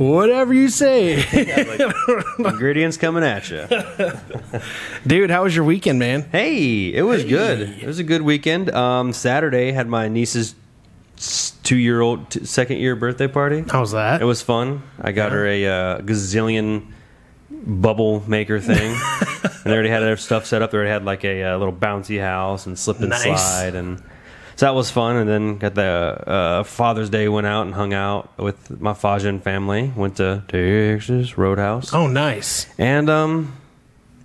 Whatever you say. Ingredients coming at you. Dude, how was your weekend, man? Hey, it was good. It was a good weekend. Saturday, had my niece's 2-year-old second year birthday party. How was that? It was fun. I got her a gazillion bubble maker thing. And they already had their stuff set up. They already had like a little bouncy house and slip and slide, and so that was fun. And then got the Father's Day, went out and hung out with my Fajan family. Went to Texas Roadhouse. Oh, nice. And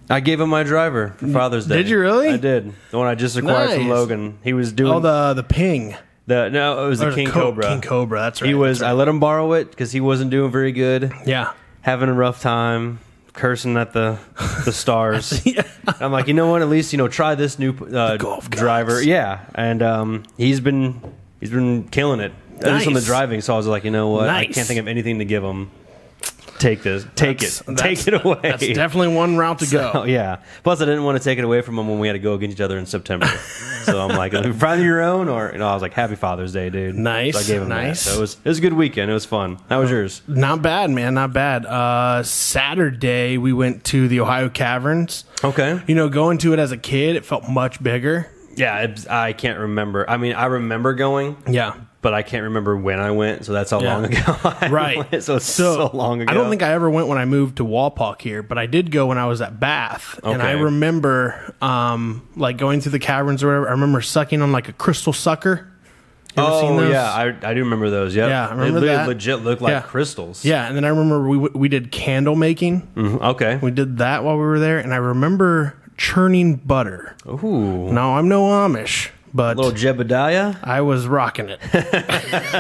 I gave him my driver for Father's Day. Did you really? I did. The one I just acquired from Logan. He was doing the Ping. No, it was the King Cobra. King Cobra. That's right. He was. Right. I let him borrow it because he wasn't doing very good. Yeah, having a rough time. Cursing at the stars. Yeah. I'm like, you know what? At least try this new driver. Yeah, and he's been killing it. At least on the driving. So I was like, you know what? I can't think of anything to give him. Take this. Take it away. That's definitely one route to go. Yeah. Plus, I didn't want to take it away from him when we had to go against each other in September. So I'm like, find your own, or I was like, Happy Father's Day, dude. Nice. So I gave him that. So it was a good weekend. It was fun. How was yours? Not bad, man. Not bad. Saturday we went to the Ohio Caverns. Okay. Going to it as a kid, it felt much bigger. Yeah, I can't remember. I mean, I remember going. Yeah. But I can't remember when I went, so that's how long ago I went. So it's so long ago. I don't think I ever went when I moved to Walpock here, but I did go when I was at Bath. Okay. And I remember going through the caverns or whatever. I remember sucking on like a crystal sucker. You ever seen those? Yeah, I do remember those. Yep. Yeah, I remember they that. legit look like crystals. Yeah, and then I remember we did candle making. Mm-hmm. Okay. We did that while we were there, and I remember churning butter. Ooh. No, I'm no Amish. But little Jebediah? I was rocking it,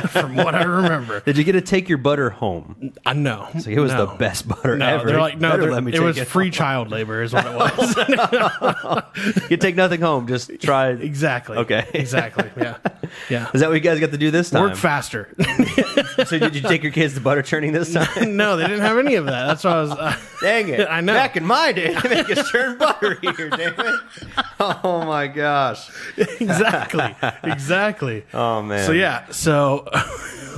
from what I remember. Did you get to take your butter home? No. So it was the best butter ever. They're like, it was free child labor is what it was. You take nothing home, just try. Exactly. Okay. Exactly, yeah. Yeah. Is that what you guys got to do this time? Work faster. So did you take your kids to butter churning this time? No, they didn't have any of that. That's why I was... Dang it. I know. Back in my day, they make us churn butter here, damn it. Oh, my gosh. Exactly. Oh, man. So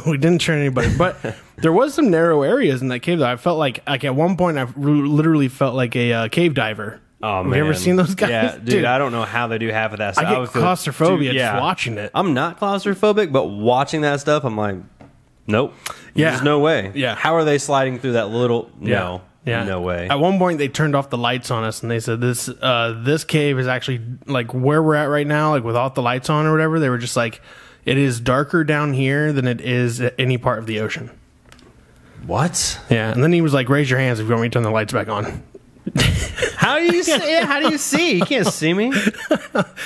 we didn't churn anybody, but there was some narrow areas in that cave, though. I felt like at one point, I literally felt like a cave diver. Oh, man. Have you ever seen those guys? Yeah, dude, I don't know how they do half of that stuff. I get claustrophobia just watching it. I'm not claustrophobic, but watching that stuff, I'm like, nope. Yeah. There's no way. Yeah. How are they sliding through that little... No. Yeah. No way. At one point, they turned off the lights on us, and they said this cave is actually like where we're at right now, like without the lights on or whatever. They were just like, it is darker down here than it is at any part of the ocean. What? Yeah. And then he was like, raise your hands if you want me to turn the lights back on. How do you see? Yeah, how do you see? You can't see me.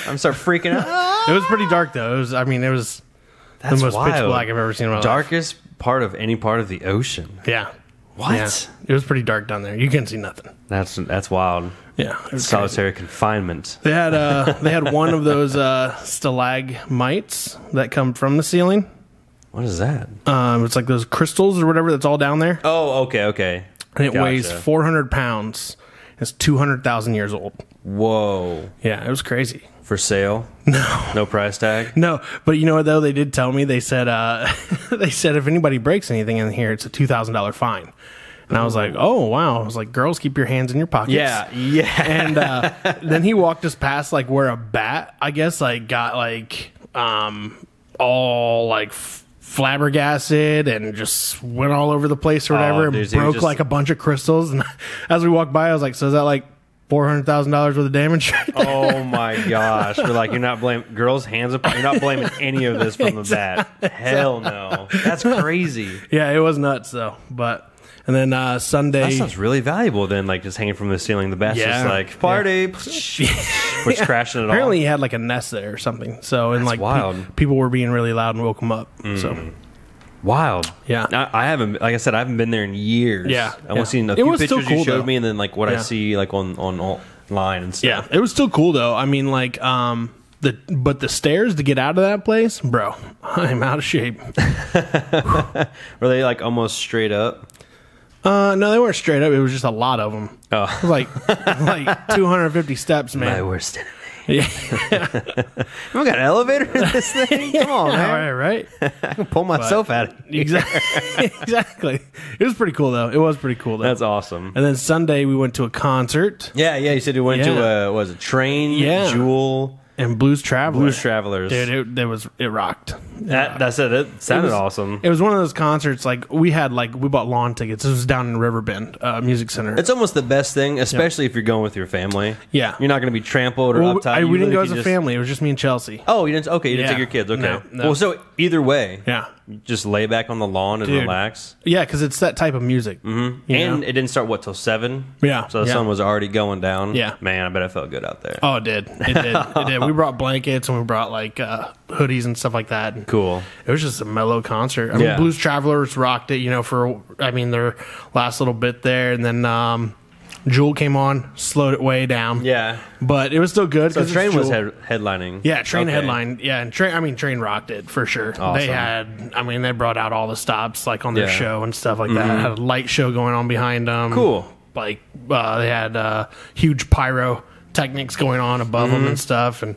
I'm start freaking out. It was pretty dark though. It was the most pitch black I've ever seen in my life. Darkest part of any part of the ocean. Yeah. What? Yeah. It was pretty dark down there. You couldn't see nothing. That's wild. Yeah. Solitary confinement. They had one of those stalagmites that come from the ceiling. What is that? It's like those crystals or whatever that's all down there. Oh, okay. And it weighs 400 pounds. It's 200,000 years old. Whoa. Yeah, it was crazy. For sale? No. No price tag? No, but you know what, though? They did tell me. They said if anybody breaks anything in here, it's a $2,000 fine. And I was like, oh, wow. I was like, girls, keep your hands in your pockets. Yeah. And then he walked us past, like, where a bat, I guess, like, got, like, all, like, flabbergasted and just went all over the place or whatever, and broke, like, a bunch of crystals. And as we walked by, I was like, so is that, like, $400,000 worth of damage? Oh my gosh! We're like, you're not blaming girls' hands up. You're not blaming any of this from the bat. Hell no! That's crazy. Yeah, it was nuts though. But and then Sunday, that sounds really valuable. Then, like, just hanging from the ceiling, the bat's just like party, which crashing it all. Apparently, he had like a nest there or something. So and that's like wild. People were being really loud and woke him up. So. Wild. Yeah. I haven't, like I said, I haven't been there in years. Yeah. I've only seen a few pictures cool, you showed though. me, and then like what I see like on online and stuff. Yeah. It was still cool though. I mean, like but the stairs to get out of that place, bro, I'm out of shape. Were they like almost straight up? No, they weren't straight up. It was just a lot of them. Oh. It was like 250 steps, man. My worst enemy. Yeah. We got an elevator in this thing? Come on, man. All right. I can pull myself out of here. Exactly. It was pretty cool, though. It was pretty cool, though. That's awesome. And then Sunday, we went to a concert. Yeah. You said you went to a Train, Jewel, and Blues Travelers. Dude, it rocked. That's it. It sounded awesome. It was one of those concerts we bought lawn tickets. This was down in Riverbend Music Center. It's almost the best thing, especially if you're going with your family. Yeah, you're not going to be trampled or uptight. We didn't go as a family. It was just me and Chelsea. Oh, you didn't? Okay, you didn't take your kids. Okay. No. Well, so either way, yeah, just lay back on the lawn and relax. Yeah, because it's that type of music. Mm-hmm. And it didn't start till 7. Yeah, so the sun was already going down. Yeah, man, I bet I felt good out there. Oh, it did. It did. We brought blankets and we brought hoodies and stuff like that. And cool. It was just a mellow concert. I mean, Blues Travelers rocked it. For their last little bit there, and then Jewel came on, slowed it way down. Yeah, but it was still good. So Train was headlining. Yeah, Train headlined. Yeah, and Train rocked it for sure. Awesome. They brought out all the stops on their show and stuff like that. Had a light show going on behind them. Cool. They had huge pyro techniques going on above them and stuff, and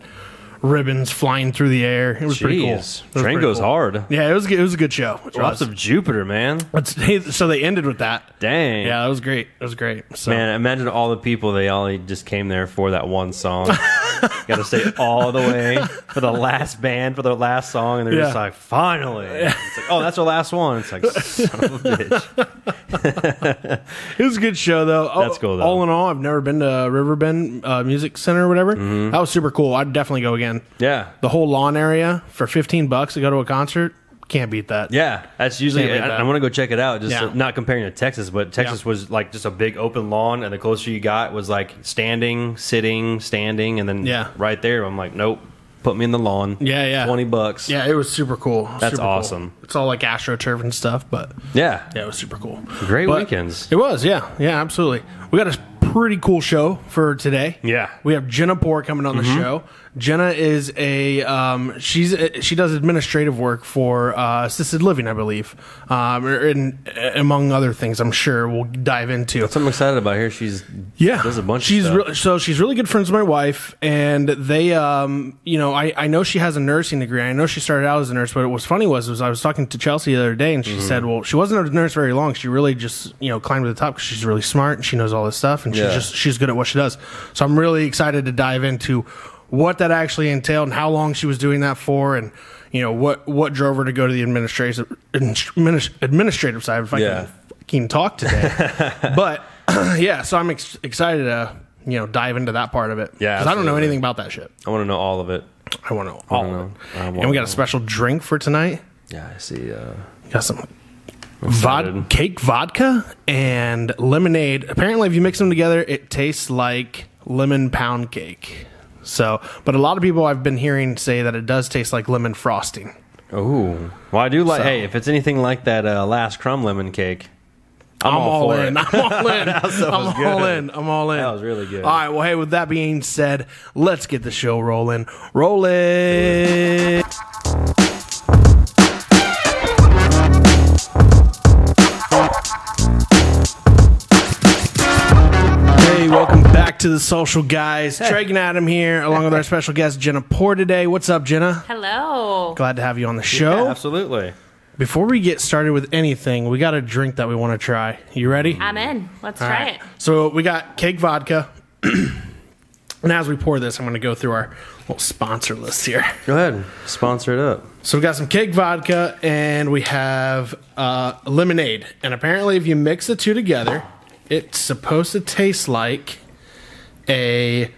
ribbons flying through the air. It was pretty cool. Train goes hard. Yeah, it was a good show. Lots of Jupiter, man. So they ended with that. Dang. Yeah, it was great. It was great. So. Man, imagine all the people, they all just came there for that one song. Got to stay all the way for the last band, for their last song, and they're just like, finally. It's like, oh, that's our last one. It's like, son of a bitch. It was a good show, though. That's cool, though. All in all, I've never been to Riverbend Music Center or whatever. That was super cool. I'd definitely go again. Yeah. The whole lawn area for $15 to go to a concert, can't beat that. Yeah. That's usually, I want to go check it out. Not comparing to Texas, but Texas was just a big open lawn, and the closer you got was standing, sitting, standing, and then right there, I'm like, nope. Put me in the lawn. Yeah. $20. Yeah, it was super cool. That's awesome. Cool. It's all AstroTurf and stuff, but yeah, it was super cool. Great weekends. It was, yeah, absolutely. We got a pretty cool show for today. Yeah, we have Jenna Poor coming on the show. Jenna is she does administrative work for assisted living, I believe, among other things. I'm sure we'll dive into. That's what I'm excited about here. Does a bunch of stuff. She's really good friends with my wife, and they, I know she has a nursing degree. I know she started out as a nurse, but what was funny was I was talking to Chelsea the other day, and she said, well, she wasn't a nurse very long. She really just climbed to the top because she's really smart and she knows all this stuff, and she's good at what she does. So I'm really excited to dive into what that actually entailed and how long she was doing that for, and what drove her to go to the administrative side, if I can fucking talk today. But so I'm excited to dive into that part of it. Yeah, because I don't know anything about that shit. I want to know all of it. I want to know all of it. And we got a special drink for tonight. Yeah, I see. Got some cake vodka and lemonade. Apparently, if you mix them together, it tastes like lemon pound cake. So, but a lot of people I've been hearing say that it does taste like lemon frosting. Oh, well, I do like. Hey, if it's anything like that Last Crumb lemon cake, I'm all in. I'm all in. I'm all in. That was really good. All right. Well, hey, with that being said, let's get the show rolling. Roll it. Welcome back to the Social Guys. Drake and Adam here, along with our special guest, Jenna Poor today. What's up, Jenna? Hello. Glad to have you on the show. Yeah, absolutely. Before we get started with anything, we got a drink that we want to try. You ready? I'm in. Let's try it. So we got cake vodka. And as we pour this, I'm going to go through our little sponsor list here. Go ahead. Sponsor it up. So we got some cake vodka, and we have lemonade. And apparently, if you mix the two together, it's supposed to taste like a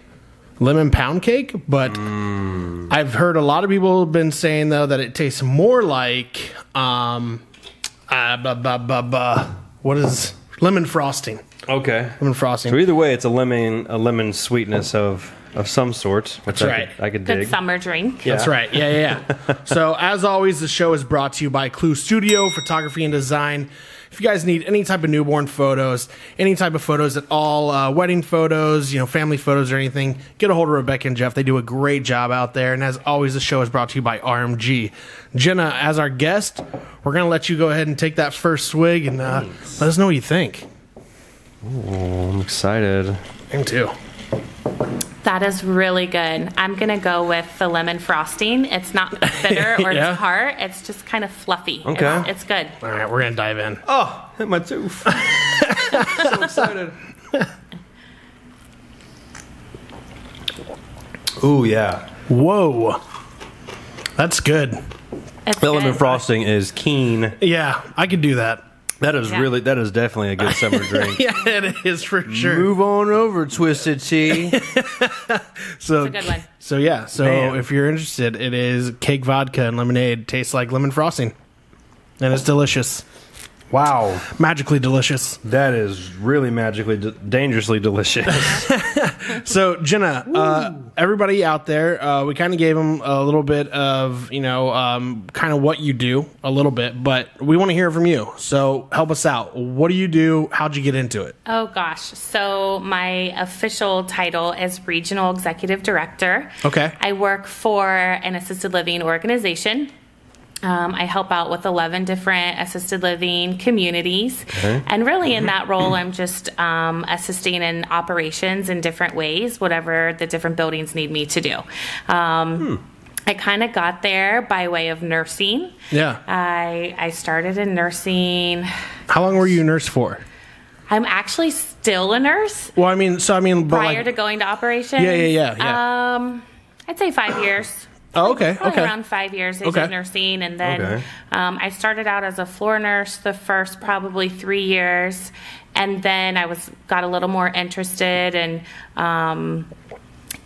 lemon pound cake, but I've heard a lot of people have been saying, though, that it tastes more like what is lemon frosting. Okay. Lemon frosting. So either way, it's a lemon sweetness of some sort, which I could dig. Good summer drink. Yeah. That's right. Yeah. So as always, the show is brought to you by Clue Studio Photography and Design. If you guys need any type of newborn photos, any type of photos at all, wedding photos, family photos or anything, get a hold of Rebecca and Jeff. They do a great job out there. And as always, the show is brought to you by RMG. Jenna, as our guest, we're going to let you go ahead and take that first swig and let us know what you think. Ooh, I'm excited. Me too. That is really good. I'm going to go with the lemon frosting. It's not bitter or Yeah. tart. It's just kind of fluffy. Okay. It's good. All right, we're going to dive in. Oh, hit my tooth. So excited. Ooh, yeah. Whoa. That's good. It's The lemon good. frosting is keen. Yeah, I could do that. That is Yeah. that is definitely a good summer drink. Yeah, it is for sure. Move on over, Twisted Tea. So, It's a good one. So yeah, so Man. if you're interested, it is cake vodka and lemonade. Tastes like lemon frosting, and it's delicious, Wow. magically delicious. That is really magically, dangerously delicious. So Jenna, everybody out there, we kind of gave them a little bit of kind of what you do a little bit, but we want to hear from you. So help us out. What do you do? How'd you get into it? Oh gosh. So my official title is Regional Executive Director. Okay. I work for an assisted living organization. I help out with 11 different assisted living communities. Okay. And really in that role, I'm just assisting in operations in different ways, whatever the different buildings need me to do. I kind of got there by way of nursing. Yeah. I started in nursing. How long were you a nurse for? I'm actually still a nurse Well, but prior to going to operations. Yeah. I'd say 5 years. Oh, okay. Probably Okay. around 5 years Okay. of nursing, and then Okay. I started out as a floor nurse the first probably 3 years, and then I got a little more interested and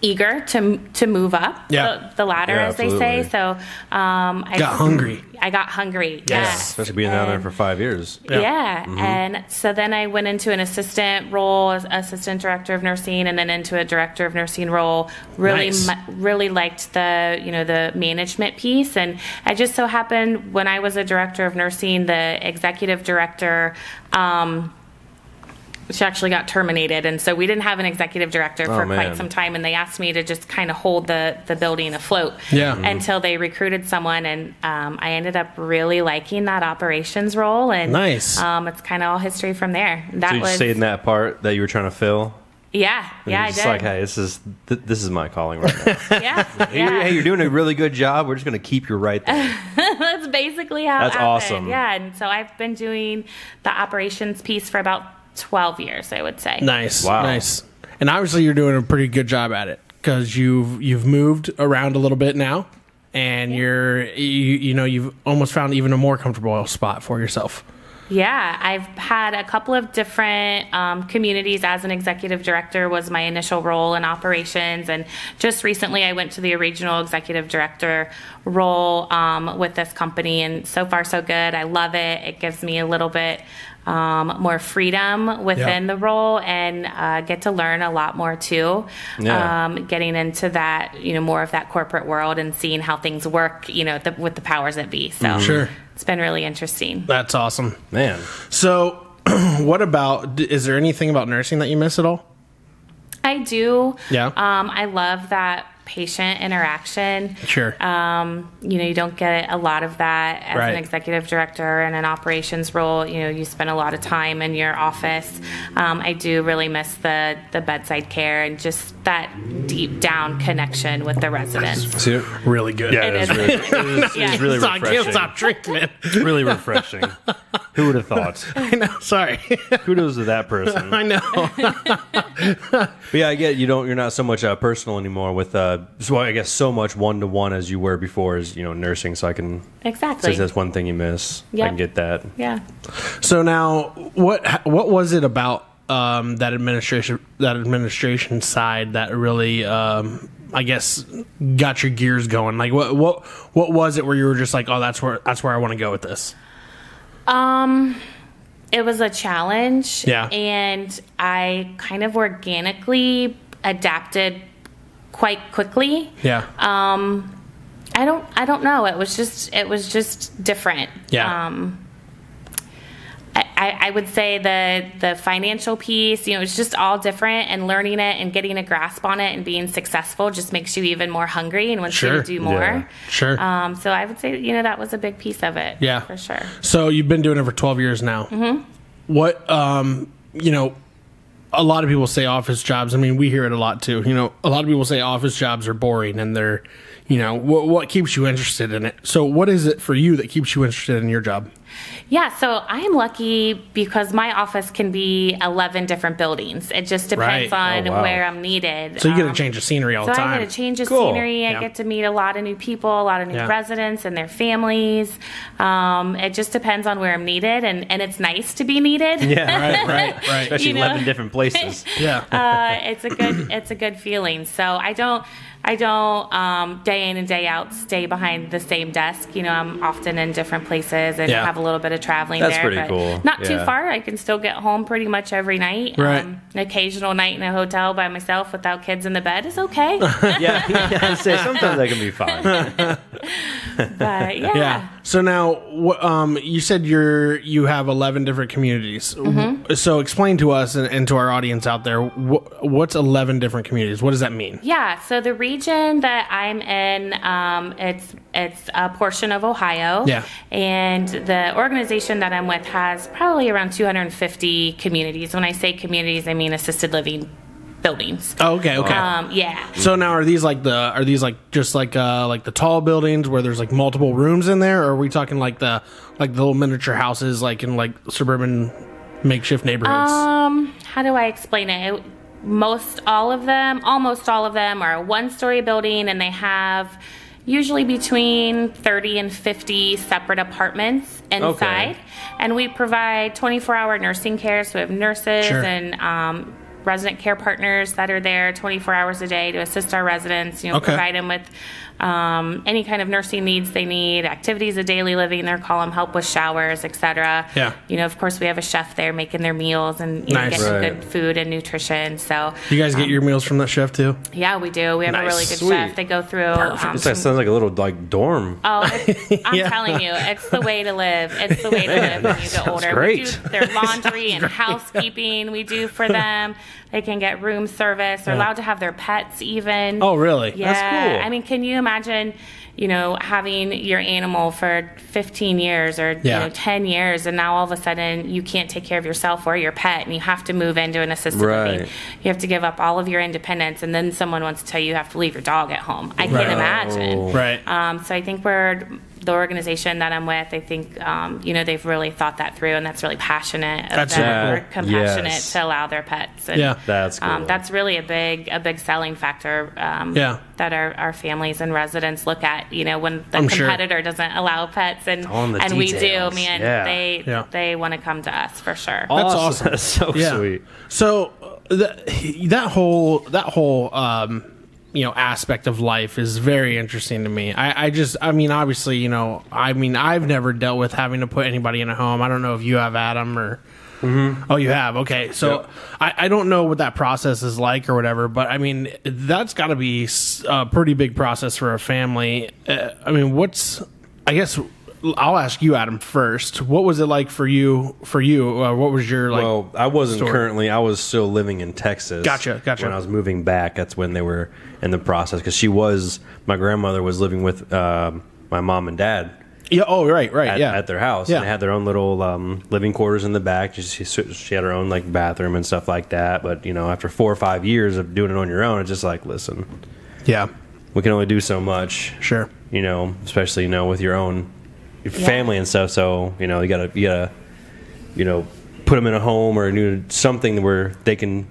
eager to move up the ladder, Yeah, as they say. absolutely. So I Got hungry. I got hungry. Yes. Yes. Especially being down there for 5 years. Yeah. And so then I went into an assistant role as assistant director of nursing, and then into a director of nursing role. Really, Nice. really liked the management piece. And I just so happened when I was a director of nursing, the executive director, she actually got terminated, and so we didn't have an executive director for man. quite some time, and they asked me to just kind of hold the building afloat Yeah. until they recruited someone, and I ended up really liking that operations role, and Nice. it's kind of all history from there. That So you was stayed in that part that you were trying to fill? yeah, And yeah, you're I just did. like, hey, this is my calling right now. Yeah, Hey, yeah. you're doing a really good job. We're just going to keep you right there. That's basically how That's it happened. awesome. Yeah, and so I've been doing the operations piece for about 12 years, I would say. Nice. Wow. Nice. And obviously you're doing a pretty good job at it because you've moved around a little bit now, and you've almost found even a more comfortable spot for yourself. Yeah, I've had a couple of different communities as an executive director was my initial role in operations. And just recently I went to the regional executive director role with this company. And so far so good. I love it. It gives me a little bit more freedom within the role, and get to learn a lot more too. Yeah. Getting into that, more of that corporate world and seeing how things work, with the powers that be. So Sure. it's been really interesting. That's awesome. Man. So is there anything about nursing that you miss at all? I do. Yeah. I love that patient interaction. Sure. You don't get a lot of that as Right. an executive director in an operations role. You spend a lot of time in your office. I do really miss the bedside care and just that deep down connection with the residents. See, Really good. yeah, It it is is. really, it's Yeah. really I can't refreshing. stop drinking it. Really refreshing. Who would have thought? I know. Sorry. Kudos to that person. I know. But yeah, I get you're not so much personal anymore with so I guess so much one-to-one as you were before is nursing. So I can Exactly. since that's one thing you miss. I Yep. can get that. Yeah. So now, what was it about that administration side that really, I guess, got your gears going? Like, what was it where you were just like, oh, that's where I want to go with this? It was a challenge. Yeah. And I kind of organically adapted quite quickly. Yeah. I don't know. It was just different. Yeah. I would say the financial piece, it's just all different, and learning it and getting a grasp on it and being successful just makes you even more hungry and wants you Sure. to do more. Yeah. Sure. So I would say, that was a big piece of it. Yeah. For sure. So you've been doing it for 12 years now. Mm-hmm. What, a lot of people say office jobs. I mean, we hear it a lot too. You know, a lot of people say office jobs are boring, and they're, you know, what keeps you interested in it? So what is it for you that keeps you interested in your job? Yeah, so I am lucky because my office can be 11 different buildings. It just depends on where I'm needed. So you get to change the scenery all the time. So I get to change the scenery. I get to meet a lot of new people, a lot of new residents and their families. It just depends on where I'm needed, and it's nice to be needed. Yeah, right. Especially 11 different places. It's a good feeling. So I don't day in and day out stay behind the same desk. You know, I'm often in different places and have a little bit of traveling there. That's pretty cool. Not too far. I can still get home pretty much every night. Right. An occasional night in a hotel by myself without kids in the bed is okay. I'd say sometimes that can be fine. But yeah. So now, you said you have 11 different communities. Mm-hmm. So explain to us and to our audience out there, what's 11 different communities? What does that mean? Yeah. So the region that I'm in, it's a portion of Ohio. Yeah. And the organization that I'm with has probably around 250 communities. When I say communities, I mean assisted living buildings. Oh, okay. Yeah. So now are these like just like the tall buildings where there's like multiple rooms in there, or are we talking like the little miniature houses like in like suburban makeshift neighborhoods? How do I explain it? Almost all of them are a one-story building, and they have usually between 30 and 50 separate apartments inside. Okay. And we provide 24-hour nursing care, so we have nurses and resident care partners that are there 24 hours a day to assist our residents, provide them with any kind of nursing needs they need, activities of daily living, they call them, help with showers, etc. Yeah. Of course, we have a chef there making their meals and getting good food and nutrition. So you guys get your meals from that chef too? Yeah, we do. We have a really good chef. They go through. That sounds like a little dorm. Oh, I'm telling you, it's the way to live. It's the way to live when you get older. Great. We do their laundry and housekeeping. We do for them. They can get room service. They're allowed to have their pets even. Oh, really? Yeah. That's cool. I mean, can you imagine, having your animal for 15 years or 10 years, and now all of a sudden you can't take care of yourself or your pet, and you have to move into an assisted living. You have to give up all of your independence, and then someone wants to tell you have to leave your dog at home. I can't imagine. Right. So I think the organization that I'm with, I think, they've really thought that through, and that's really passionate. That's compassionate to allow their pets. And, that's cool. That's really a big selling factor. That our families and residents look at. When the competitor doesn't allow pets, and we do, they want to come to us for sure. That's awesome. That's so sweet. So that whole aspect of life is very interesting to me. Obviously, I've never dealt with having to put anybody in a home. I don't know if you have, Adam, or... Mm-hmm. Oh, you have? Okay. So I don't know what that process is like or whatever, but I mean, that's got to be a pretty big process for a family. I guess I'll ask you, Adam, first. What was it like for you? What was your Well, I wasn't currently. I was still living in Texas. Gotcha. When I was moving back, that's when they were in the process, because my grandmother was living with my mom and dad. Yeah. Oh, right. At their house, and they had their own little living quarters in the back. She had her own bathroom and stuff like that. But after 4 or 5 years of doing it on your own, it's just like, listen, we can only do so much. Sure. Especially with your own family and stuff. So you gotta put them in a home or something where they can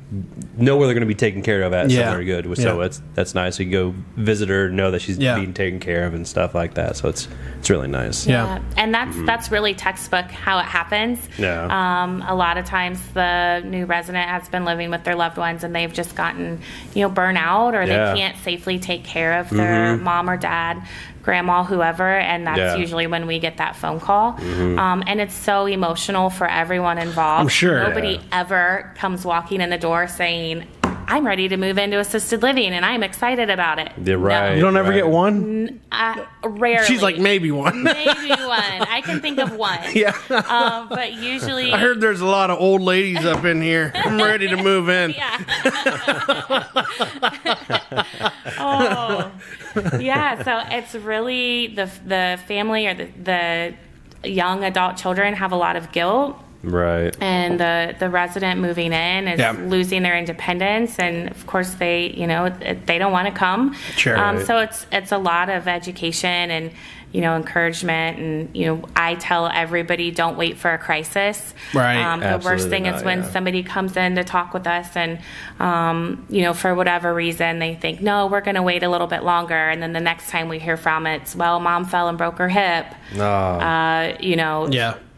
know where they're going to be taken care of at somewhere good. So that's nice. You go visit her, know that she's being taken care of and stuff like that. So it's really nice. Yeah. And that's really textbook how it happens. Yeah. A lot of times the new resident has been living with their loved ones, and they've just gotten burnout, or they can't safely take care of their mom or dad, grandma, whoever, and that's usually when we get that phone call. And it's so emotional for everyone involved. I'm sure. Nobody ever comes walking in the door saying, I'm ready to move into assisted living and I'm excited about it. Yeah, right. No. You don't ever get one? Rarely. She's like, maybe one. Maybe one. I can think of one. Yeah. But usually... I heard there's a lot of old ladies up in here. I'm ready to move in. So it's really the family or the young adult children have a lot of guilt Right. And the resident moving in is losing their independence, and of course they don't want to come. Sure. So it's a lot of education and encouragement, and I tell everybody, don't wait for a crisis. Right. The worst thing is when somebody comes in to talk with us and for whatever reason they think, no, we're going to wait a little bit longer, and then the next time we hear from it's, well, mom fell and broke her hip.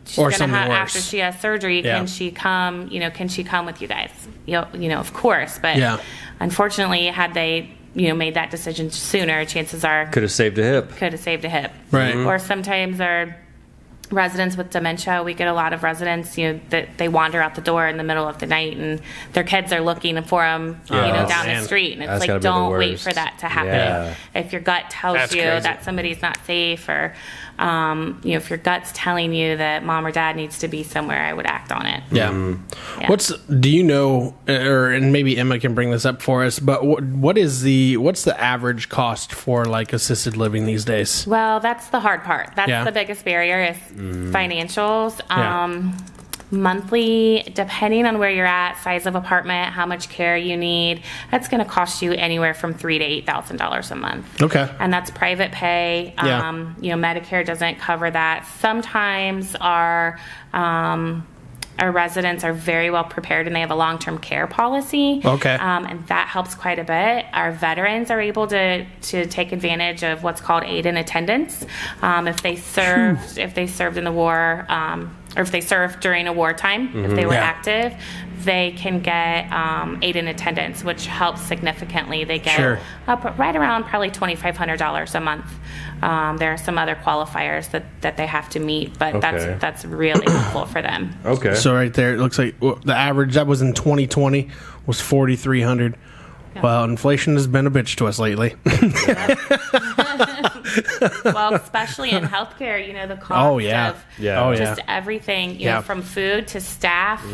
She's or gonna something worse. after she has surgery. Can she come? Can she come with you guys? Of course. But unfortunately, had they made that decision sooner, chances are could have saved a hip. Right. Or sometimes our residents with dementia, we get a lot of residents, that they wander out the door in the middle of the night and their kids are looking for them, down the street, and it's like, don't wait for that to happen. Yeah. If your gut tells That's you crazy. that somebody's not safe, or if your gut's telling you that mom or dad needs to be somewhere, I would act on it. Yeah. Do you know, and maybe Emma can bring this up for us, but what's the average cost for like assisted living these days? Well, that's the hard part. That's the biggest barrier is financials. Monthly, depending on where you're at, size of apartment, how much care you need, that's going to cost you anywhere from $3,000 to $8,000 a month. Okay. And that's private pay. Medicare doesn't cover that. Sometimes our residents are very well prepared and they have a long-term care policy. Okay. And that helps quite a bit. Our veterans are able to take advantage of what's called aid in attendance. If they served in the war, or if they served during a wartime, if they were active, they can get aid in attendance, which helps significantly. They get up right around probably $2,500 a month. There are some other qualifiers that they have to meet, but that's really helpful for them. Okay. So right there, it looks like the average that was in 2020 was $4,300. Well, inflation has been a bitch to us lately. Well, especially in healthcare, the cost of just everything, from food to staff.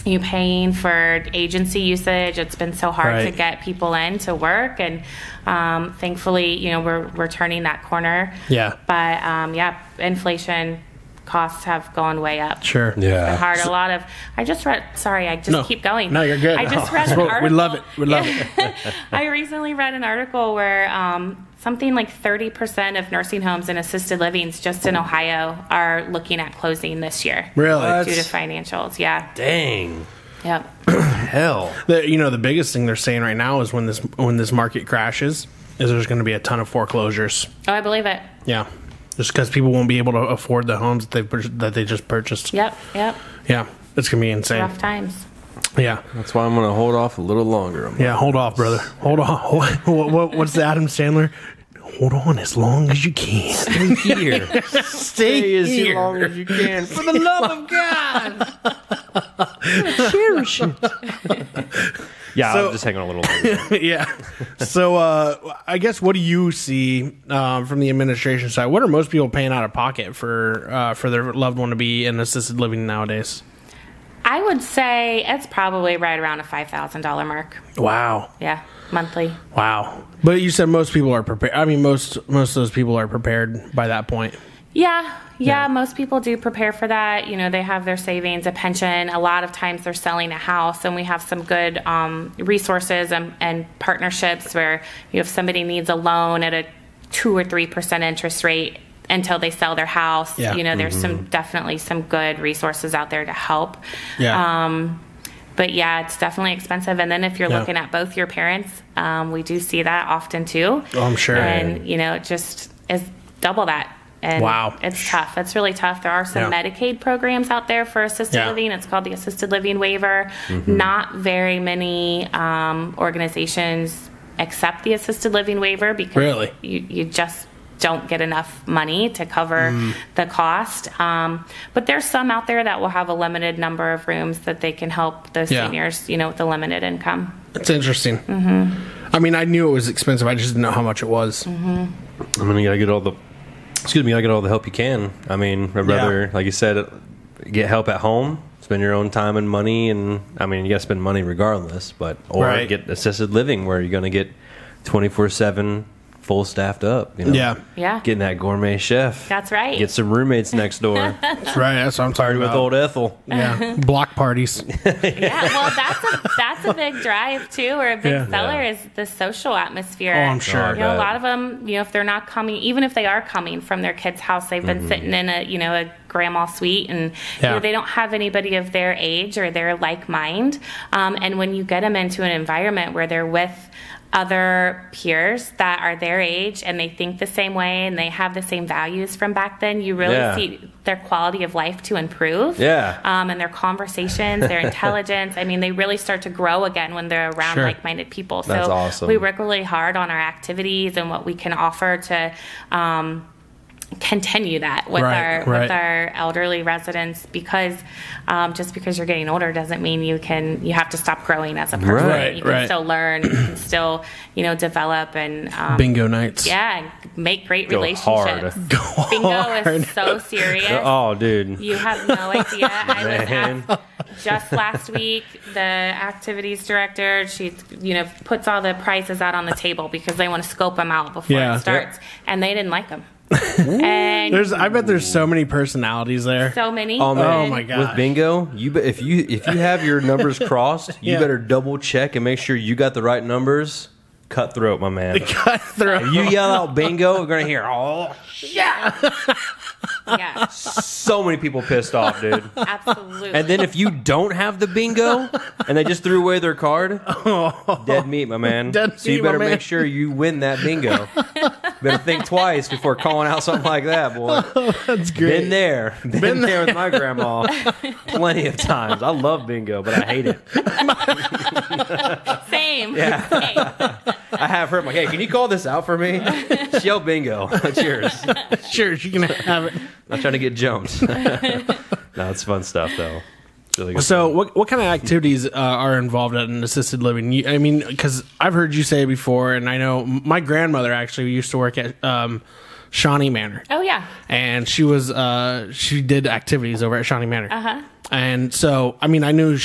You paying for agency usage. It's been so hard to get people in to work, and thankfully, we're turning that corner. Yeah. But inflation costs have gone way up. Sure. Yeah. It's been hard. A lot of. I just read. Sorry, I just keep going. No, you're good. I just read an article. We love it. We love it. I recently read an article where something like 30% of nursing homes and assisted livings just in Ohio are looking at closing this year. Really? Due to financials. Yeah. Dang. Yep. Hell. The biggest thing they're saying right now is when this market crashes, is there's going to be a ton of foreclosures. Oh, I believe it. Yeah. Just because people won't be able to afford the homes that they just purchased. Yep. Yeah. It's going to be insane. Rough times. Yeah. That's why I'm going to hold off a little longer. Yeah, hold off, brother. Hold on. What's the Adam Sandler? Hold on as long as you can. Stay here. Stay as here. long as you can. For the love of God. Cherish it. Yeah, I'll just hang on a little longer. Yeah. So, I guess, what do you see from the administration side? What are most people paying out of pocket for their loved one to be in assisted living nowadays? I would say it's probably right around a $5,000 mark. Wow. Yeah, monthly. Wow. But you said most people are prepared. I mean, most of those people are prepared by that point. Yeah, most people do prepare for that. They have their savings, a pension. A lot of times they're selling a house, and we have some good resources and partnerships where if somebody needs a loan at a 2 or 3% interest rate until they sell their house, there's definitely some good resources out there to help. Yeah. But yeah, it's definitely expensive. And then if you're looking at both your parents, we do see that often too. Oh, I'm sure. And it just is double that. And wow. It's tough. It's really tough. There are some Medicaid programs out there for assisted living. It's called the Assisted Living Waiver. Not very many organizations accept the Assisted Living Waiver because you just don't get enough money to cover the cost. But there's some out there that will have a limited number of rooms that they can help those seniors, with the limited income. It's interesting. I mean, I knew it was expensive. I just didn't know how much it was. I mean, you gotta get all the help you can. I mean, I'd rather, like you said, get help at home, spend your own time and money, and I mean, you gotta spend money regardless, or get assisted living where you're gonna get 24/7 full staffed up. You know? Yeah. Getting that gourmet chef. That's right. Get some roommates next door. That's right. That's what I'm talking With about. old Ethel. Yeah. Block parties. Yeah, well, that's a big drive too, or a big seller is the social atmosphere. Oh, I'm sure. You know, a lot of them, if they're not coming, even if they are coming from their kid's house, they've been sitting in a grandma suite, and they don't have anybody of their age or their like mind. And when you get them into an environment where they're with other peers that are their age and they think the same way and they have the same values from back then, you really see their quality of life to improve. And their conversations, their intelligence. I mean, they really start to grow again when they're around like-minded people. That's so awesome. we work really hard on our activities and what we can offer to continue that with with our elderly residents, because just because you're getting older doesn't mean you have to stop growing as a person. You can still learn, you can still develop, and bingo nights. And make great Go relationships. hard. Bingo is so serious. Oh, dude, you have no idea. I was just last week, the activities director, she puts all the prices out on the table because they want to scope them out before it starts, and they didn't like them. And I bet there's so many personalities there. So many. Oh, man. Oh my god! With bingo, if you have your numbers crossed, you better double check and make sure you got the right numbers. Cutthroat, my man. Cutthroat. If you yell out bingo, you're gonna hear yeah. So many people pissed off, dude. Absolutely. And then if you don't have the bingo and they just threw away their card, dead meat, my man. So you better make sure you win that bingo. You better think twice before calling out something like that, boy. That's great. Been there with my grandma plenty of times. I love bingo, but I hate it. Same. Yeah. Same. I have her. I'm like, hey, can you call this out for me? She yelled bingo. Cheers. Sure, she can have it. Not trying to get jumped. No, it's fun stuff though. It's really good. So, what kind of activities are involved at an assisted living? I mean, because I've heard you say before, and I know my grandmother actually used to work at Shawnee Manor. Oh yeah. And she was she did activities over at Shawnee Manor. Uh-huh. And so, I mean, I knew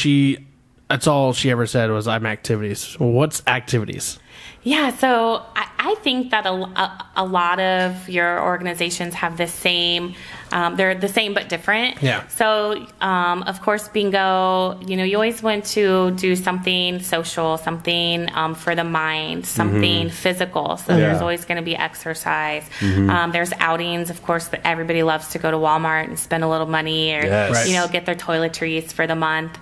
that's all she ever said was, I'm activities. Well, what's activities? Yeah, so I think that a lot of your organizations have the same, they're the same but different. Yeah. So, of course, bingo, you always want to do something social, something for the mind, something physical. So there's always going to be exercise. There's outings, of course, that everybody loves to go to Walmart and spend a little money, or, get their toiletries for the month.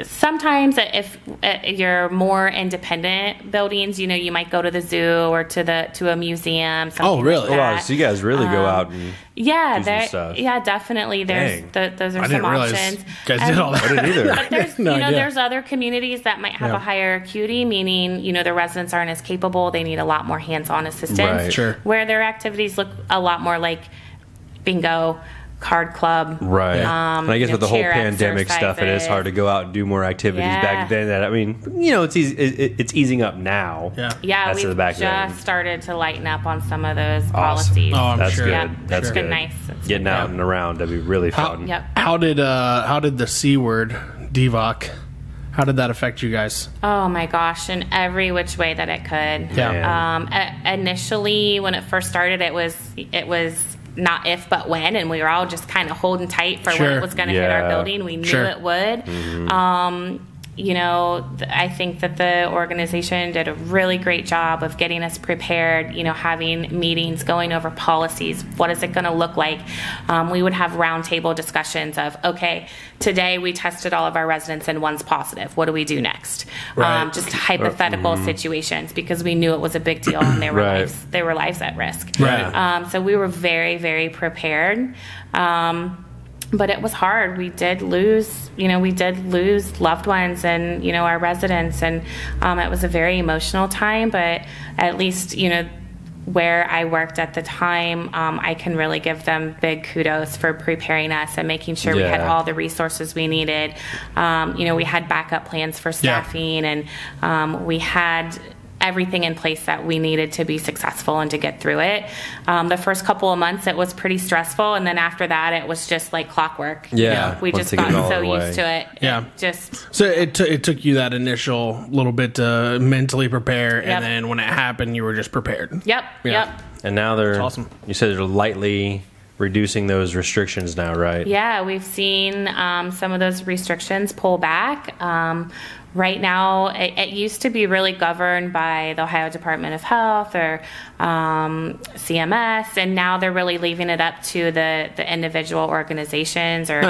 Sometimes if you're more independent buildings, you might go to the zoo or to a museum. Oh, really? Like that. So you guys really go out and do some stuff. Yeah, definitely. Those are some options. You guys did all that. I didn't either. But there's there's other communities that might have a higher acuity, meaning the residents aren't as capable. They need a lot more hands-on assistance. Right. Sure. Where their activities look a lot more like bingo, card club. Right. And I guess with the whole pandemic stuff, it is hard to go out and do more activities back then. I mean, it's easy. It's easing up now. Yeah, we've just started to lighten up on some of those policies. Oh, I'm sure. Good. Yeah, That's it's good. been nice. Getting out and around, that'd be really fun. How did the C word, DVOC, how did that affect you guys? Oh my gosh, in every which way that it could. Yeah. Initially, when it first started, it was not if but when, and we were all just kind of holding tight for when it was going to hit our building. We knew it would. I think that the organization did a really great job of getting us prepared, having meetings, going over policies. What is it going to look like? We would have roundtable discussions of, okay, today we tested all of our residents and one's positive. What do we do next? Just hypothetical situations, because we knew it was a big deal and there were lives at risk. So we were very, very prepared. But it was hard. We did lose loved ones and, our residents. And it was a very emotional time. But at least, where I worked at the time, I can really give them big kudos for preparing us and making sure we had all the resources we needed. We had backup plans for staffing, and we had everything in place that we needed to be successful and to get through it. The first couple of months, it was pretty stressful. And then after that, it was just like clockwork. Yeah. We just got so used to it. Yeah. So it took you that initial little bit to mentally prepare. And then when it happened, you were just prepared. Yep. And now they're awesome. You said they're lightly reducing those restrictions now, right? Yeah, we've seen some of those restrictions pull back. Right now, it used to be really governed by the Ohio Department of Health or CMS, and now they're really leaving it up to the individual organizations or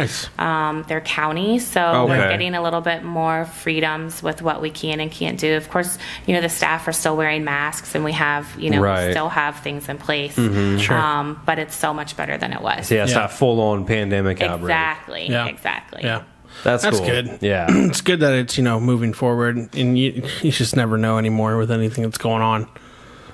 their counties. So we're getting a little bit more freedoms with what we can and can't do. Of course, the staff are still wearing masks, and we have, we still have things in place. Sure. But it's so much better than it was. So it's not full-on pandemic outbreak. Exactly. Yeah. That's cool. Good. Yeah. It's good that it's, moving forward, and you just never know anymore with anything that's going on.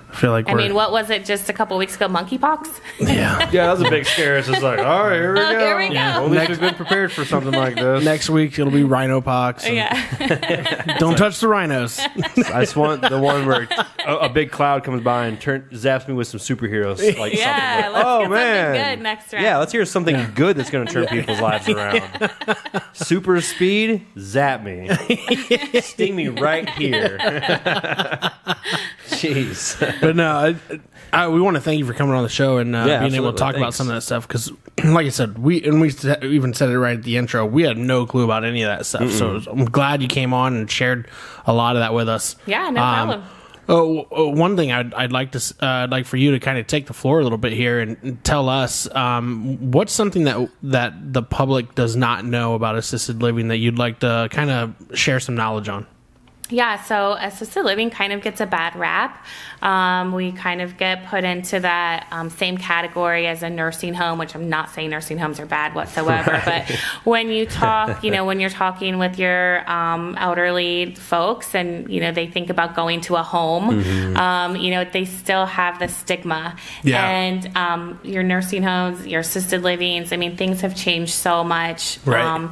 I feel like what was it just a couple weeks ago? Monkeypox? Yeah. Yeah, that was a big scare. It's just like, all right, here we go. Here we go. At least we've been prepared for something like this. Next week, it'll be rhinopox. Yeah. Don't touch the rhinos. I just want the one where a big cloud comes by and zaps me with some superheroes. Like let's get something good next round. Yeah, let's hear something good that's going to turn people's lives around. Super speed, zap me. Sting me right here. Jeez. But no, we want to thank you for coming on the show and being able to talk about some of that stuff. Because, like I said, we even said it right at the intro. We had no clue about any of that stuff. So I'm glad you came on and shared a lot of that with us. Yeah, no problem. One thing I'd like for you to kind of take the floor a little bit here and tell us what's something that the public does not know about assisted living that you'd like to kind of share some knowledge on. Yeah, so assisted living kind of gets a bad rap. We kind of get put into that same category as a nursing home, which I'm not saying nursing homes are bad whatsoever. But when you talk, when you're talking with your elderly folks and, they think about going to a home, they still have the stigma. Yeah. And your nursing homes, your assisted livings, things have changed so much. Right.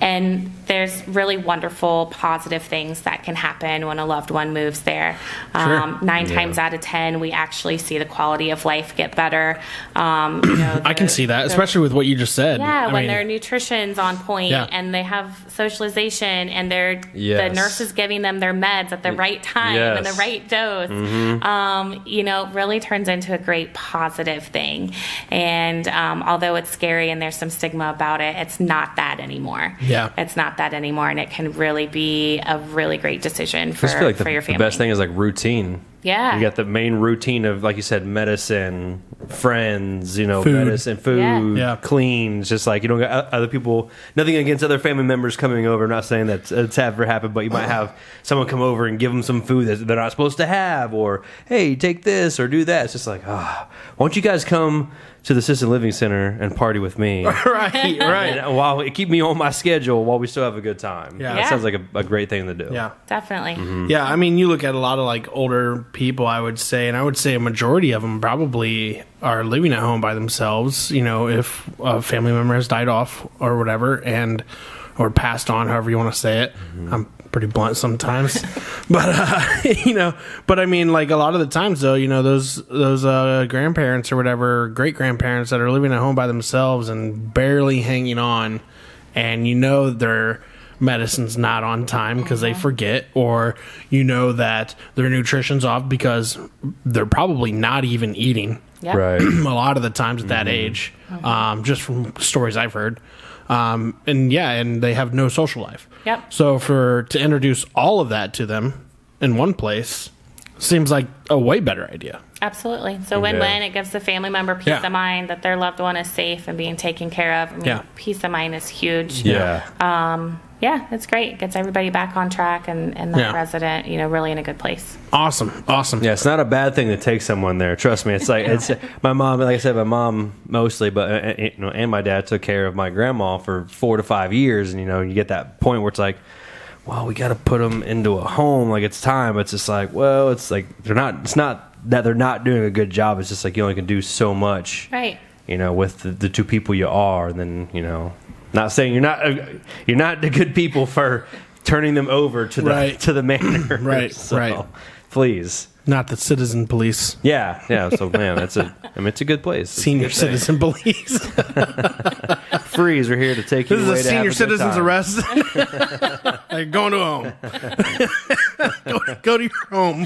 And there's really wonderful, positive things that can happen when a loved one moves there. Sure. 9 times out of 10, we actually see the quality of life get better. I can see that, especially with what you just said. Yeah, when their nutrition's on point and they have socialization and the nurse is giving them their meds at the right time and the right dose, really turns into a great positive thing. And although it's scary and there's some stigma about it, it's not that anymore. Yeah. It's not that anymore, and it can really be a really great decision for, I feel like for your family. The best thing is like routine. Yeah. You got the main routine of, like you said, medicine, friends, food. Medicine, food, Yeah. clean. It's just like you don't got other people, nothing against other family members coming over. I'm not saying that it's ever happened, but you might have someone come over and give them some food that they're not supposed to have, or, hey, take this or do that. It's just like, why don't you guys come to the assisted living center and party with me? Right. And while keep me on my schedule while we still have a good time. Yeah. That sounds like a great thing to do. Yeah. Definitely. Mm-hmm. Yeah, you look at a lot of like older people, I would say, and I would say a majority of them probably are living at home by themselves, if a family member has died off or whatever, or passed on, however you want to say it. Mm-hmm. I'm pretty blunt sometimes. But, like a lot of the times though, those grandparents or whatever, great grandparents that are living at home by themselves and barely hanging on, and their medicine's not on time because they forget, or that their nutrition's off because they're probably not even eating. Yep. Right. A lot of the times at that age, just from stories I've heard. And they have no social life. Yep. So to introduce all of that to them in one place seems like a way better idea. Absolutely. So win-win. It gives the family member peace of mind that their loved one is safe and being taken care of. Peace of mind is huge. Yeah. It's great. It gets everybody back on track and that resident, really in a good place. Awesome. Yeah, it's not a bad thing to take someone there. Trust me. It's like my mom. Like I said, my mom mostly, but and my dad took care of my grandma for 4 to 5 years, and you get that point where it's like, well, we got to put them into a home. Like it's time. It's just like, well, it's like they're not. It's not that they're not doing a good job. It's just like you only can do so much. Right. With the 2 people you are, and then not saying you're not the good people for turning them over to the manor. Right. So, Right. fleas. Not the citizen police. Yeah. So man, it's a good place. It's a Senior good thing. citizen police. Freeze, we're here to take you This away is a to have senior good citizen's time. arrest. Like, going to home. go to your home.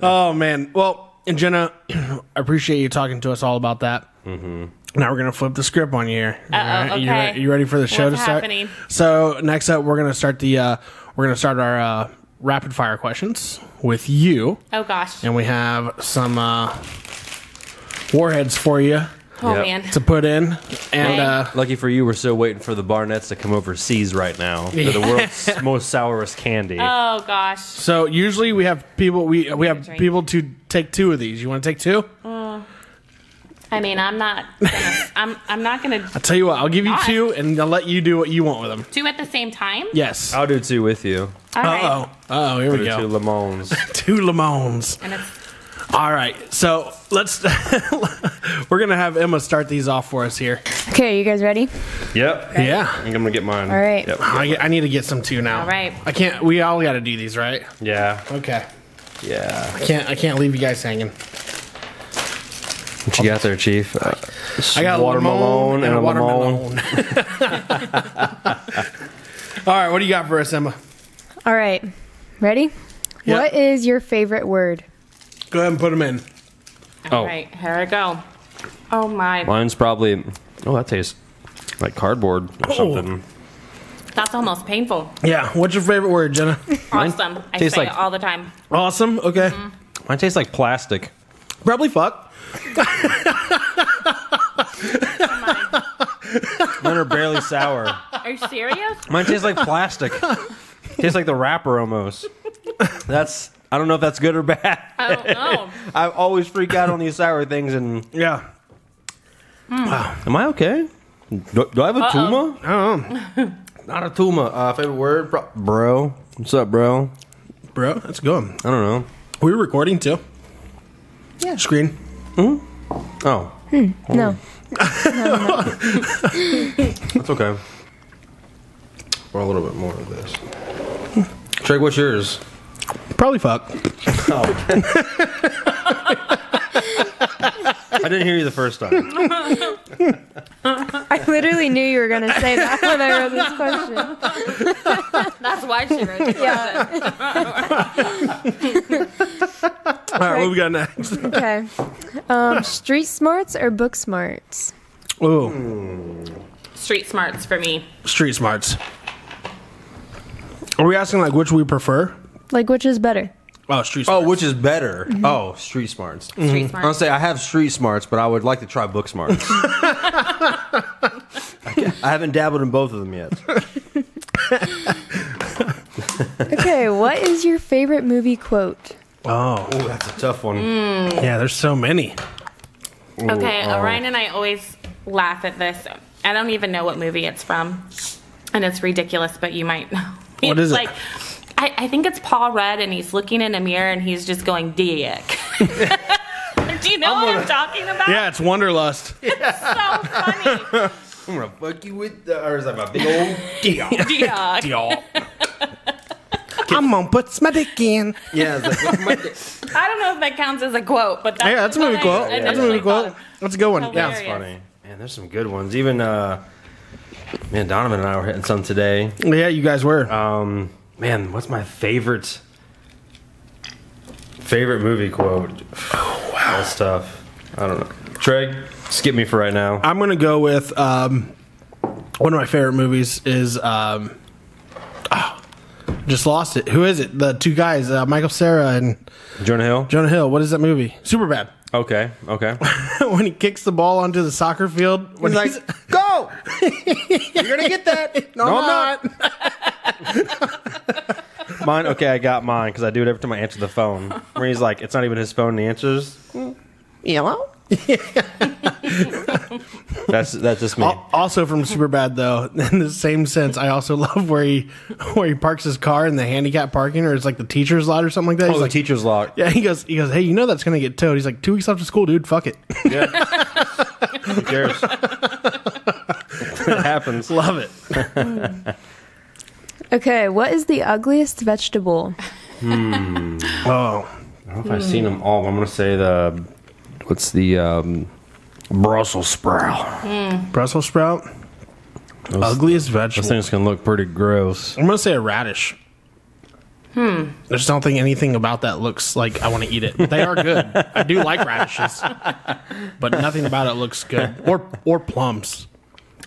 Oh, man. Well, and Jenna, I appreciate you talking to us all about that. Mm-hmm. Now we're going to flip the script on you here. Uh-oh, okay. You ready for the show What's to start? happening? So next up, we're going to start our rapid fire questions with you. Oh, gosh. And we have some warheads for you Oh, Yep. man. to put in. And Lucky for you, we're still waiting for the Barnetts to come overseas right now. They're the world's most sourest candy. Oh, gosh. so usually we have people we have Drink. people to take 2 of these. You want to take 2? I mean, I'm not gonna I'll tell you what. I'll give you Not. 2, and I'll let you do what you want with them. do at the same time. Yes. I'll do 2 with you. All right. Uh-oh. Here we Do 2 go. lemons. 2 lemons. And it's All right. So let's. We're gonna have Emma start these off for us here. Okay, you guys ready? Yep. Yeah. I think I'm gonna get mine. All right. Yep. I need to get some too now. All right. I can't. We all got to do these, right? Yeah. Okay. Yeah. I can't leave you guys hanging. What you got there, Chief? I got a watermelon and a watermelon. All right. What do you got for us, Emma? All right. Ready? Yep. What is your favorite word? Go ahead and put them in. all right. Here I go. Oh, my. Mine's probably. Oh, that tastes like cardboard or something. That's almost painful. Yeah. What's your favorite word, Jenna? Awesome. I tastes say like- it all the time. Awesome. Okay. Mine tastes like plastic. Probably fuck. Mine are barely sour. Are you serious? Mine tastes like plastic. Tastes like the wrapper almost. I don't know if that's good or bad. I don't know. I always freak out on these sour things, and Yeah. am I okay? Do I have a tuma? I don't know. Not a tuma. Favorite word, bro. What's up, bro? Bro, that's good. I don't know. We were recording too. Yeah. Screen. Oh, No. that's okay. Or a little bit more of this. Trey, what's yours? Probably fuck. I didn't hear you the first time. I literally knew you were going to say that when I wrote this question. That's why she wrote it. Yeah. All right, what we got next? Okay. Street smarts or book smarts? Ooh, Street smarts for me. street smarts. Are we asking like which we prefer? Like, which is better? Oh, street Oh, smarts. which is better? Oh, street smarts. Street I'll smarts. say I have street smarts, but I would like to try book smarts. I haven't dabbled in both of them yet. Okay, what is your favorite movie quote? Oh, Oh, that's a tough one. yeah. There's so many. Okay, Ryan and I always laugh at this. I don't even know what movie it's from, and it's ridiculous, but you might know. What is it? Like, I think it's Paul Rudd, and he's looking in a mirror, and he's just going, dick. Do you know what I'm talking about? Yeah, it's Wanderlust. So funny. I'm gonna fuck you with or is that my big old deal? Dick. Y'all. I'm gonna put my dick in. Yeah, it's like, what's my dick? I don't know if that counts as a quote, but that's Yeah, that's a movie what quote. I That's a movie initially quote. thought. That's a good one. Yeah. Hilarious. Funny. Man, there's some good ones. Even man, Donovan and I were hitting some today. Yeah, you guys were. Man, what's my favorite movie quote? Oh, wow. That's tough. I don't know. Trey, skip me for right now. I'm gonna go with one of my favorite movies is just lost it. Who is it? The 2 guys, Michael Cera and Jonah Hill? Jonah Hill. What is that movie? Superbad. Okay. When he kicks the ball onto the soccer field, when He's like, go! You're gonna get that. no, I'm not. Mine, okay, I got mine because I do it every time I answer the phone. Where he's like, it's not even his phone and he answers. Hello? That's just me. Also from Superbad, though, in the same sense, I also love where he parks his car in the handicap parking, or it's like the teacher's lot or something like that. Oh, He's the like, teacher's lock. yeah, he goes, hey, you know that's gonna get towed. He's like, 2 weeks after school, dude. Fuck it. Yeah. Who cares? It happens. Love it. Okay, what is the ugliest vegetable? Oh, I don't know if I've seen them all. But I'm gonna say what's the Brussels sprout? Brussels sprout. Ugliest This vegetable. thing's gonna look pretty gross. I'm gonna say a radish. I just don't think anything about that looks like I want to eat it. They are good. I do like radishes, but nothing about it looks good. Or plums.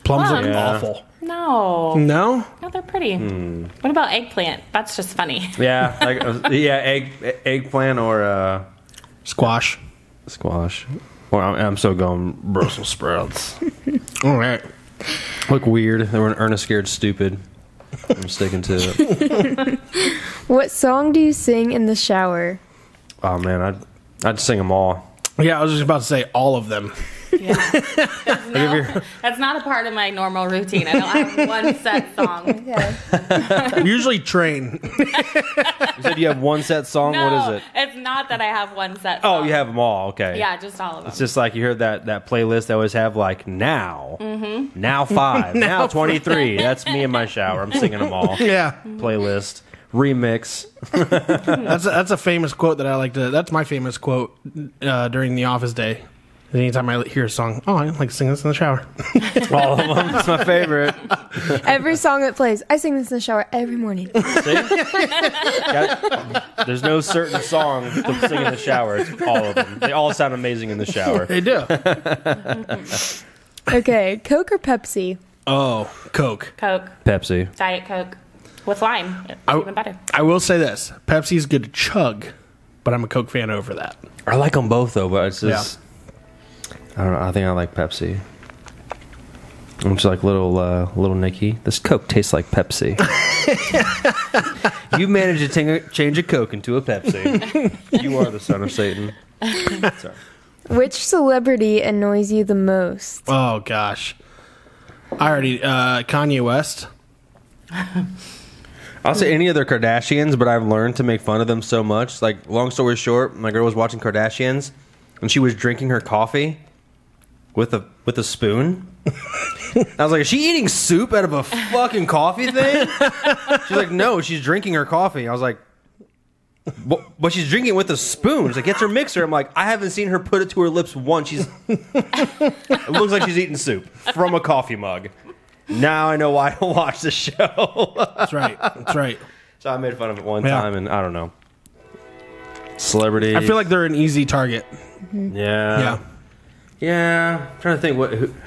Plums look Plums? Yeah. awful. No. No? No, they're pretty. What about eggplant? That's just funny. Yeah, eggplant or Squash. squash. Well, I'm still going Brussels sprouts. All right. Look weird. They were Ernest Scared Stupid. I'm sticking to it. What song do you sing in the shower? Oh man, I'd sing them all. Yeah, I was just about to say all of them. Yeah. No, that's not a part of my normal routine. I don't have one set song. Okay. Usually train. You said you have one set song. No, What is it? it's not that I have one set song. Oh, you have them all. Okay. Yeah, just all of them. It's just like you heard that playlist. I always have like now, now 5, now 23. That's me in my shower. I'm singing them all. Yeah. Playlist remix. That's a famous quote that I like to. That's my famous quote during the office day. Anytime I hear a song, I like to sing this in the shower. All of them. It's my favorite. Every song that plays, I sing this in the shower every morning. See? There's no certain song to sing in the shower. It's all of them. They all sound amazing in the shower. They do. Okay, Coke or Pepsi? Oh, Coke. Coke, Pepsi. Diet Coke with lime. It's even better. I will say this: Pepsi's good to chug, but I'm a Coke fan over that. I like them both though, but it's just I don't know. I think I like Pepsi. I'm just like little Nicky. This Coke tastes like Pepsi. You managed to change a Coke into a Pepsi. You are the son of Satan. Sorry. Which celebrity annoys you the most? Oh gosh, I already Kanye West. I'll say any of the Kardashians, but I've learned to make fun of them so much. Like, long story short, my girl was watching Kardashians, and she was drinking her coffee with a spoon. I was like, is she eating soup out of a fucking coffee thing? She's like, no, she's drinking her coffee. I was like, but she's drinking it with a spoon. She's like, it's her mixer. I'm like, I haven't seen her put it to her lips once. It looks like she's eating soup from a coffee mug. Now I know why I don't watch the show. That's right. That's right. So I made fun of it one time, and I don't know. Celebrities. I feel like they're an easy target. Yeah. I'm trying to think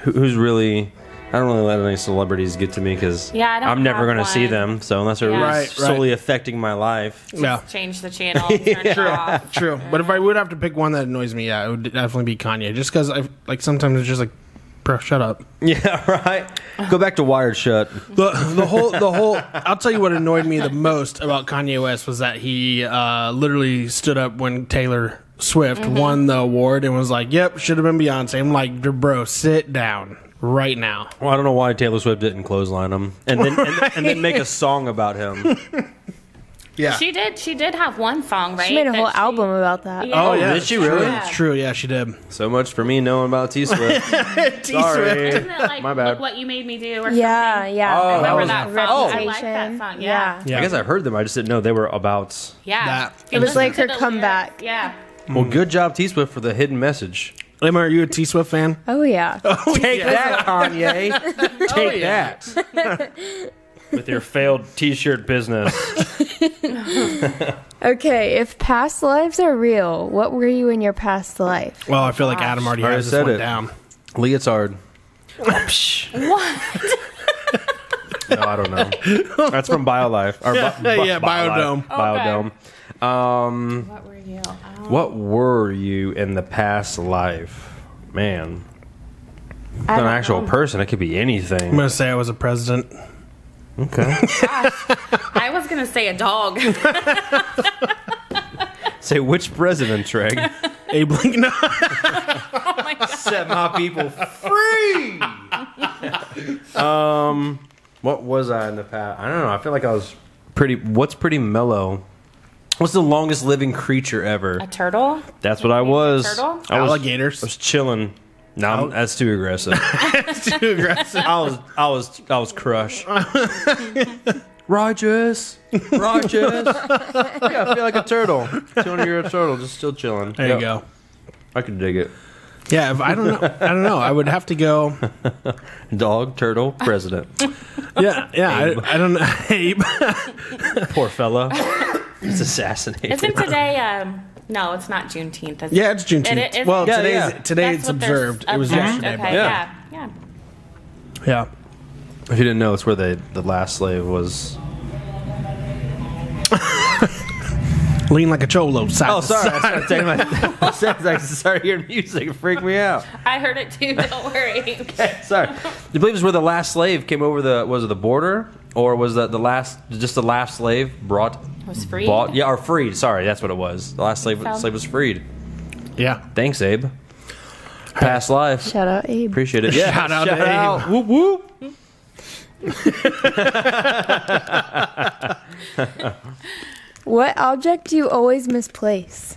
who's really. I don't really let any celebrities get to me because I'm never going to see them. So unless they're solely affecting my life, Change the channel, turn it off. True. But if I would have to pick one that annoys me, it would definitely be Kanye. Just because I like sometimes it's just like, bro, shut up. Yeah, right. Go back to Wired Shut. The whole. I'll tell you what annoyed me the most about Kanye West was that he literally stood up when Taylor Swift won the award and was like, "Yep, should have been Beyonce." I'm like, bro, sit down right now. Well, I don't know why Taylor Swift didn't clothesline him and then make a song about him. Yeah. She did have one song, right? She made a whole album about that. Yeah. Oh yeah, did she really? It's true. Yeah, she did. So much for me knowing about T Swift. Sorry. Isn't it like My bad. Look What You Made Me Do or Yeah, something? yeah. Oh, I remember that that was- song. I like that song. Yeah. Yeah. I guess I heard them. I just didn't know they were about. Yeah. That. If you It was listen like to her the comeback. lyrics, yeah. Well, good job, T Swift, for the hidden message. Emma, are you a T Swift fan? Oh, yeah. Take that, Kanye. Take that. With your failed T-shirt business. Okay, if past lives are real, what were you in your past life? Well, I feel like Adam already Already has this said one it. down. Leotard. What? No, I don't know. That's from BioLife. Or Yeah, Biodome. Biodome. What were you? What were you in the past life? Man. It's not an actual person. It could be I'm anything. gonna say I was a president. Okay. I was gonna say a dog. Say which president, Treg? Abe Lincoln. No. Oh my God. Set my people free. What was I in the past? I don't know. I feel like I was pretty. What's pretty mellow? What's the longest living creature ever? A turtle? That's what I was. Turtle? Alligators. I was chilling. No, that's too aggressive. Too aggressive. I was crushed. Righteous. Yeah, I feel like a turtle. 200-year-old turtle just still chilling. There you go. I could dig it. Yeah, I don't know. I would have to go. Dog, turtle, president. Yeah. I don't know. Abe. Poor fella. He's assassinated. Isn't today? No, it's not Juneteenth. Is it? Yeah, it's Juneteenth. Well, today it's observed. It was yesterday. Okay, yeah. Yeah. If you didn't know, it's where the last slave was. Lean like a cholo. Side to sorry. side. I started taking my sense. I started hearing music. It freaked me out. I heard it too. Don't worry. Okay, sorry. Do you believe it's where the last slave came over the border, or was that the last slave Was freed? bought? Yeah, or freed. Sorry, that's what it was. The last slave was freed. Yeah. Thanks, Abe. Past life. Shout out, Abe. Appreciate it. Yeah. Shout out to Abe. Whoop whoop. What object do you always misplace?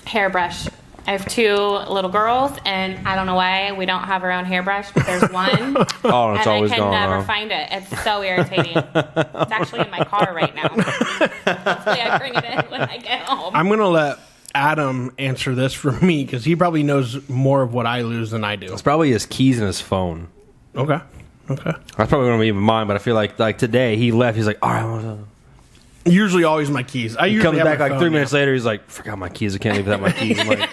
Hairbrush. I have 2 little girls, and I don't know why we don't have our own hairbrush, but there's one. Oh, it's and always I can gone. never find it. It's so irritating. It's actually in my car right now. Hopefully I bring it in when I get home. I'm going to let Adam answer this for me because he probably knows more of what I lose than I do. It's probably his keys in his phone. Okay. That's probably going to be mine, but I feel like today he left. He's like, all right. Usually always my keys. He usually comes have back my like phone 3 now. minutes later. He's like, forgot my keys. I can't leave without my keys. I'm like,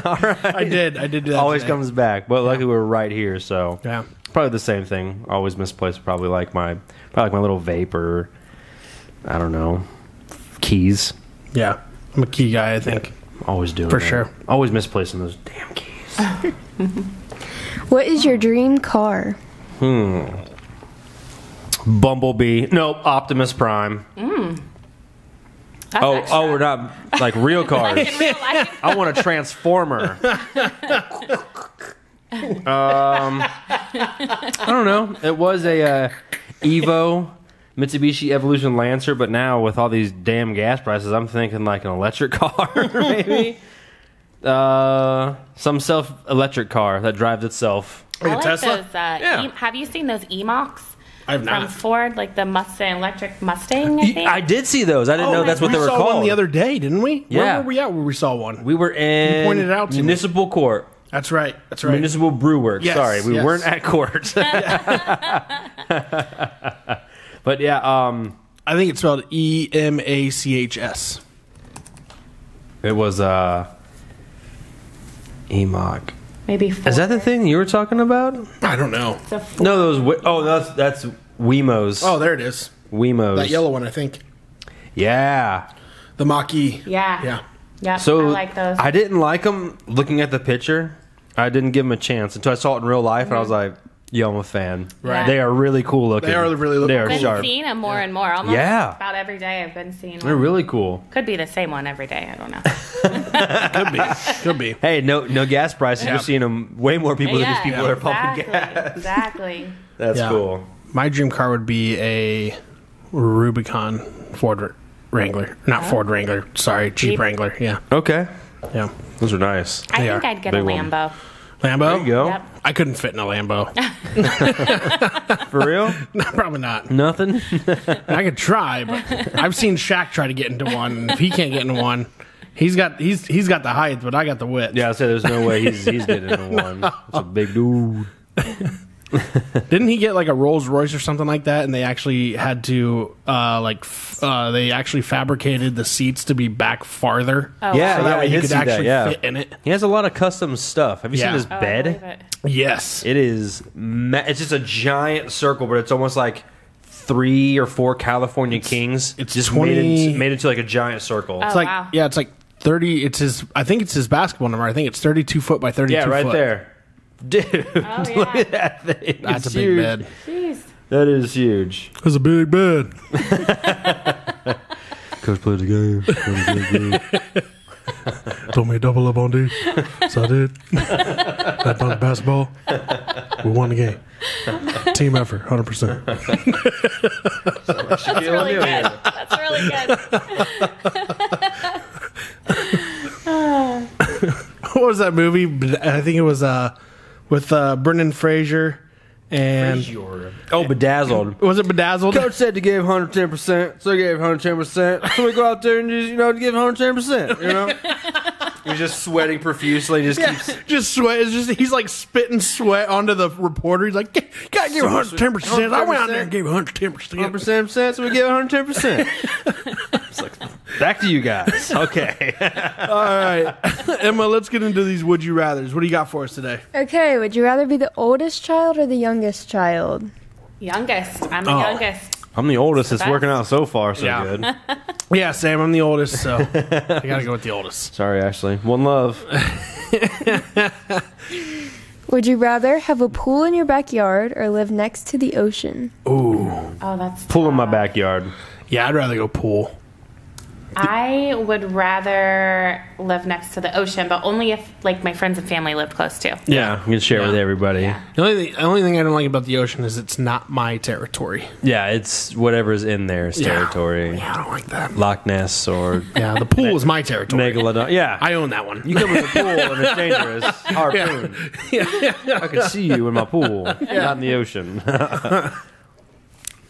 all right. I did do that. Always today. comes back, but luckily we're right here, so Yeah. probably the same thing. Always misplaced. Probably like my little vape or I don't know, keys. Yeah. I'm a key guy, I think. Always doing For that. sure. Always misplacing those damn keys. What is your dream car? Bumblebee. Nope. Optimus Prime. That's extra. We're not like real cars. Like in real life. I want a Transformer. I don't know. It was a Evo Mitsubishi Evolution Lancer, but now with all these damn gas prices, I'm thinking like an electric car, maybe. Some electric car that drives itself. I like Tesla? those. Yeah. Have you seen those Emogs? I've From not. Ford, like the Mustang, electric Mustang, I think. I did see those. I didn't know that's what they were We saw called. one the other day, didn't we? Yeah. Where were we at where we saw one? We were in pointed it out to me. Municipal Court. That's right. Municipal Brew Works. Yes, Sorry, we yes. weren't at court. But yeah, I think it's spelled EMACHS. it was Emog. Maybe Ford. Is that the thing you were talking about? I don't know. The Ford. No, that's Wemos. Oh, there it is. Wemos. That yellow one, I think. Yeah. The Mach-E. Yeah. Yeah. Yep, So I like those. I didn't like them looking at the picture. I didn't give them a chance until I saw it in real life, and I was like, "Yo, I'm a fan. Right. They are really cool looking. They are really looking They are I've been sharp. seeing them more and more. Almost Yeah. about every day I've been seeing They're one. really cool. Could be the same one every day. I don't know. Could be. Hey, no gas prices. Yeah. You're seeing them way more people than just people that are pumping exactly, gas. Exactly. That's Yeah. cool. My dream car would be a Rubicon Ford Wrangler. Not Ford Wrangler. Sorry, Jeep Wrangler. Yeah. Okay, Yeah. those are nice. I They think are. I'd get a Big one. Lambo. Lambo? There you go. Yep. I couldn't fit in a Lambo. For real? No, probably not. Nothing. I could try, but I've seen Shaq try to get into one. And if he can't get into one, he's got the height, but I got the width. Yeah, I said there's no way he's getting into one. It's a big dude. Didn't he get like a Rolls Royce or something like that? And they actually had to they actually fabricated the seats to be back farther. Oh, Yeah, So that way I he did could see that, actually yeah. fit in it. He has a lot of custom stuff. Have you Yeah. seen his Oh, I bed? believe it. Yes. It is. It's just a giant circle, but it's almost like 3 or 4 California Kings. it's just 20 made into like a giant circle. Oh, It's like wow. it's like 30. It's his. I think it's his basketball number. I think it's 32 foot by 32 Yeah, right foot. there. Dude, yeah. look at that thing. That's It's a big huge. bed. Jeez. That is huge. That's a big bed. Coach played the game. Told me to double up on D, so I did. I dunked basketball. We won the game. Team effort, 100%. That's really good. That's really good. What was that movie? I think it was with Brendan Fraser And Bedazzled. was it Bedazzled? Coach said to give 110%, so I gave 110%. So we go out there and just, give 110%, He's just sweating profusely. Just keeps just sweat. It's just he's like spitting sweat onto the reporter. He's like, "Gotta give 110%." I went out there and gave 110%. 100%, so we give 110%. It's like, back to you guys. Okay. All right, Emma. Let's get into these would you rather's. What do you got for us today? Okay, would you rather be the oldest child or the youngest child? Youngest. I'm the youngest. I'm the oldest. It's working out so far, so good. Yeah, Sam. I'm the oldest, so I gotta go with the oldest. Sorry, Ashley. One love. Would you rather have a pool in your backyard or live next to the ocean? Ooh. Oh, that's Pool in my tough. backyard. Yeah, I'd rather go pool. I would rather live next to the ocean, but only if like my friends and family lived close to. Yeah, you can share with everybody. Yeah. The only thing I don't like about the ocean is it's not my territory. Yeah, it's whatever's in there's territory. Yeah, I don't like that. Loch Ness or Yeah, the pool is my territory. Megalodon. Yeah. I own that one. You come in the pool and it's dangerous. Harpoon. I can see you in my pool, not in the ocean.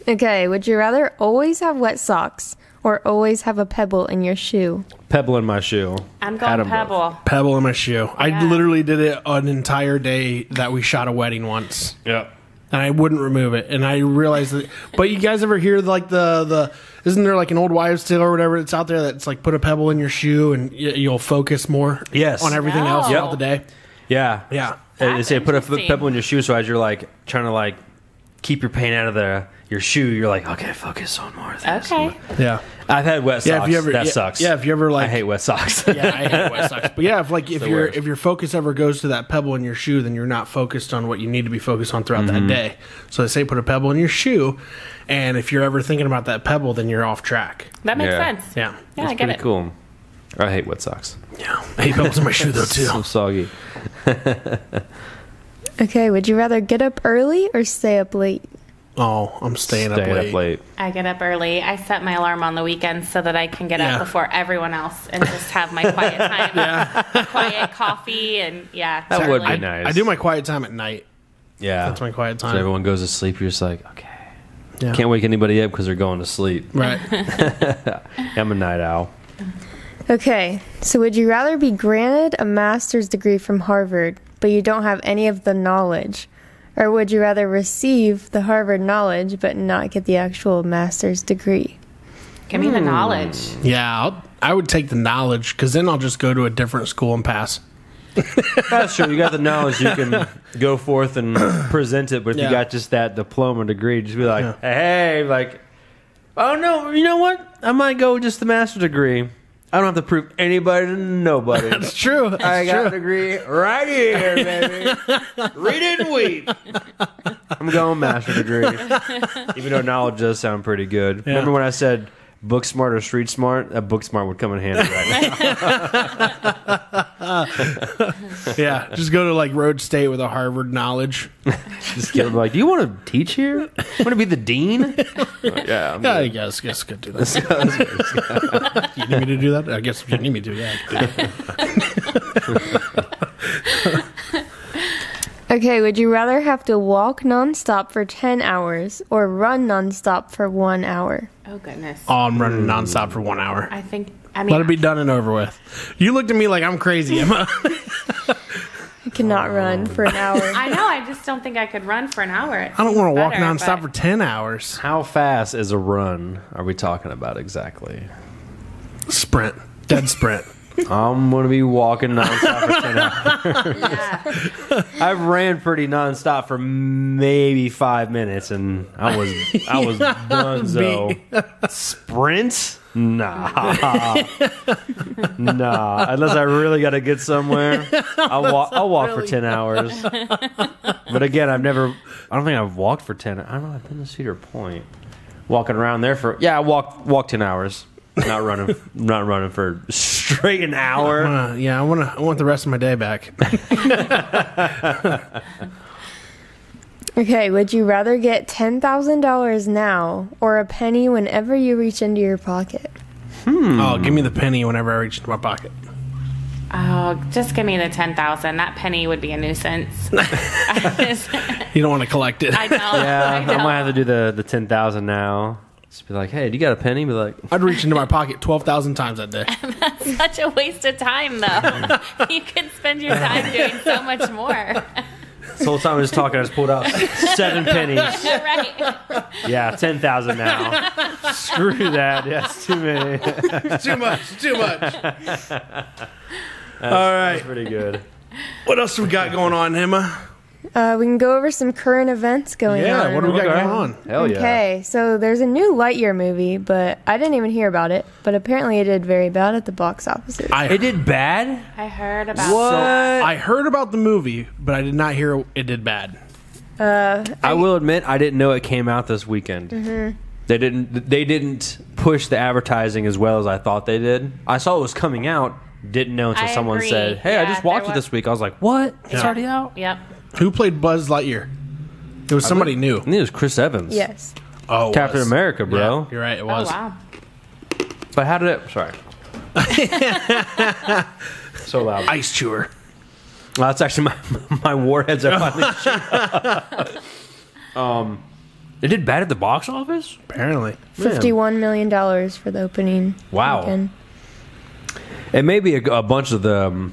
Okay, would you rather always have wet socks or always have a pebble in your shoe? Pebble in my shoe. I'm Had going 'em both. Pebble. Pebble in my shoe. I Yeah. literally did it an entire day that we shot a wedding once. Yeah. And I wouldn't remove it. And I realized that. But you guys ever hear like the isn't there like an old wives' tale or whatever that's out there that's like put a pebble in your shoe and you'll focus more Yes. on everything No. else Yep. throughout the day? Yeah. Yeah. They That's say put a interesting. pebble in your shoe, so as you're like trying to like keep your pain out of your shoe, you're like, okay, focus on more of this. Okay. Yeah. I've had wet socks. Yeah, if you ever, that sucks. Yeah, if you ever like I hate wet socks. Yeah, I hate wet socks. But yeah, if the your worst. if your focus ever goes to that pebble in your shoe, then you're not focused on what you need to be focused on throughout that day. So they say put a pebble in your shoe, and if you're ever thinking about that pebble, then you're off track. That makes Yeah. sense. Yeah. Yeah, It's I get pretty it. cool. I hate wet socks. Yeah. I hate pebbles in my shoe though So too. soggy. Okay, would you rather get up early or stay up late? Oh, I'm staying up late. I get up early. I set my alarm on the weekends so that I can get Yeah. up before everyone else and just have my quiet time. Quiet coffee and That would be certainly. nice. I do my quiet time at night. Yeah. That's my quiet So time. everyone goes to sleep. You're just like, okay. Yeah. Can't wake anybody up because they're going to sleep. Right. I'm a night owl. Okay, so would you rather be granted a master's degree from Harvard, but you don't have any of the knowledge? Or would you rather receive the Harvard knowledge, but not get the actual master's degree? Give me the knowledge. Yeah, I would take the knowledge because then I'll just go to a different school and pass. That's true. You got the knowledge. You can go forth and present it. But if Yeah. you got just that diploma degree, just be like, hey, like, oh, no, you know what? I might go just the master's degree. I don't have to prove anybody to nobody. That's true. That's I got a true. degree right here, baby. Read it and weep. I'm going master degree. Even though knowledge does sound pretty good. Yeah. Remember when I said book smart or street smart? That book smart would come in handy right now. Yeah, just go to like Rhodes State with a Harvard knowledge. Just get like, do you want to teach here? Want to be the dean? Yeah, I'm Yeah, I good. guess could do that. You need me to do that? I guess if you need me to. Yeah. I could do that. Okay, would you rather have to walk nonstop for 10 hours or run nonstop for 1 hour? Oh, goodness. Oh, I'm running nonstop for 1 hour. I Let mean, it be done and over with. You looked at me like I'm crazy, Emma. I cannot run for an hour. I know. I just don't think I could run for an hour. I don't want to walk Better, nonstop but- for 10 hours. How fast is a run are we talking about exactly? Sprint. Dead sprint. I'm going to be walking nonstop for 10 hours. Yeah. I've ran pretty nonstop for maybe 5 minutes, and I was donezo. Sprint? Nah. Nah. Unless I really got to get somewhere, I'll walk for 10 hours. But again, I don't think I've walked for 10. I don't know. I've been to Cedar Point. Walking around there I walk 10 hours. Not running for straight an hour. I want the rest of my day back. Okay, would you rather get $10,000 now or a penny whenever you reach into your pocket? Oh, give me the penny whenever I reach into my pocket. Oh, just give me the 10,000. That penny would be a nuisance. You don't want to collect it. I know. Yeah, I know. I might have to do the 10,000 now. Just be like, hey, do you got a penny? Be like, I'd reach into my pocket 12,000 times that day. That's such a waste of time, though. You could spend your time doing so much more. this whole time I was talking, I just pulled out 7 pennies. Right. Yeah, 10,000 now. Screw that. That's too many. Too much. All right. That's pretty good. What else we got going on, Emma? We can go over some current events going on. Yeah, what do we got Okay. going on? Hell yeah. Okay, so there's a new Lightyear movie, but I didn't even hear about it. But apparently it did very bad at the box offices. It did bad? I heard about What? I heard about the movie, but I did not hear it did bad. I will admit, I didn't know it came out this weekend. Mm-hmm. They didn't push the advertising as well as I thought they did. I saw it was coming out, didn't know until I someone agree. said, hey, I Yeah, just watched there it was- this week. I was like, what? It's Yeah. already out? Yep. Who played Buzz Lightyear? It was somebody new. I think it was Chris Evans. Yes. Oh, it Captain was. America, bro. Yeah, you're right. It Oh, was. wow. But how did it... Sorry. So loud. Ice Chewer. Well, that's actually my warheads are finally It did bad at the box office? Apparently. $51 million for the opening Wow. weekend. It may be a bunch of the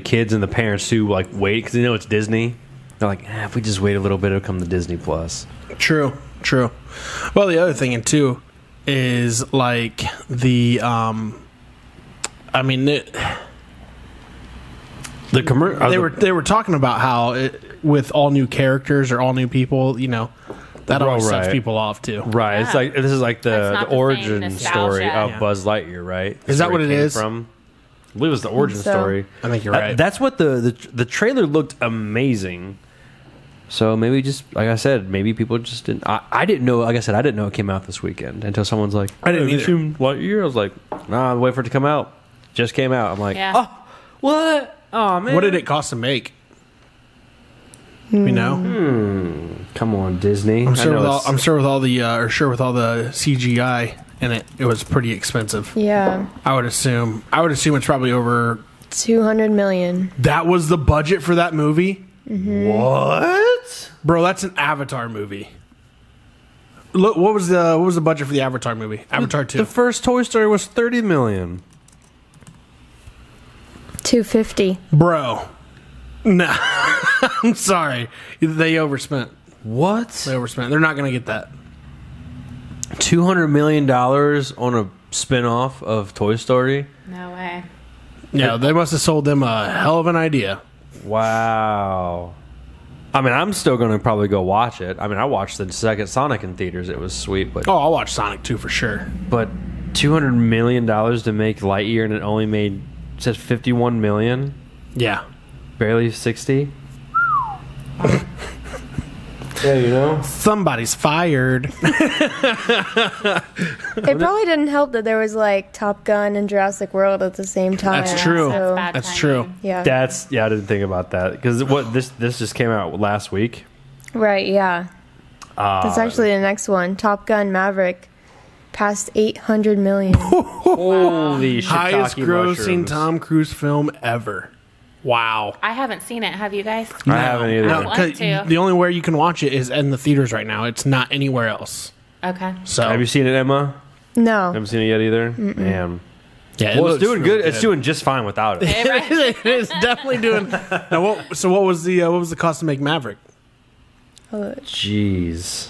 kids and the parents who like wait because they know it's Disney. They're like, if we just wait a little bit, it'll come to Disney Plus. True. Well, the other thing too is like the they were talking about how with all new characters or all new people, that always sets Right. people off too. Right. Yeah. It's like this is like That's the not the same origin nostalgia. story of Yeah. Buzz Lightyear, right? Is that where what it came is? From. I believe it was the origin so. story. I think you're right. That's what the trailer looked amazing. So maybe just like I said, maybe people just didn't. I didn't know. Like I said, I didn't know it came out this weekend until someone's like, I didn't "Have you either." seen Lightyear?" I was like, "Nah, I'm waiting for it to come out." Just came out. I'm like, Yeah. "Oh, what? Oh man, What did it cost to make? Come on, Disney. I'm I sure know with all, it's- I'm sure with all the CGI in it, it was pretty expensive. Yeah. I would assume it's probably over. $200 million. That was the budget for that movie, What? bro. That's an Avatar movie. Look, what was the budget for the Avatar movie? Avatar 2. The first Toy Story was $30 million. $250. Bro. Nah. I'm sorry. They overspent. What? They overspent. They're not going to get that. $200 million on a spin-off of Toy Story? No way. Yeah, they must have sold them a hell of an idea. Wow. I mean, I'm still going to probably go watch it. I mean, I watched the second Sonic in theaters. It was sweet, but Oh, I'll watch Sonic 2 for sure. $200 million to make Lightyear, and it only made, it says $51 million? Yeah. Barely 60? Yeah, Somebody's fired. It probably didn't help that there was like Top Gun and Jurassic World at the same time. That's true. So, Bad That's timing. true. yeah. I didn't think about that. Because this just came out last week. Right, yeah. That's actually the next one. Top Gun Maverick passed 800 million. Holy Highest shiitake grossing mushrooms. Tom Cruise film ever. Wow. I haven't seen it. Have you guys? I haven't either. No, I want 'cause to. the only way you can watch it is in the theaters right now. It's not anywhere else. Okay. So Have you seen it, Emma? No. Haven't seen it yet either? Man. yeah, Well, looks it's doing really good. It's doing just fine without it. it's definitely doing. Now, what was the cost to make Maverick? Jeez.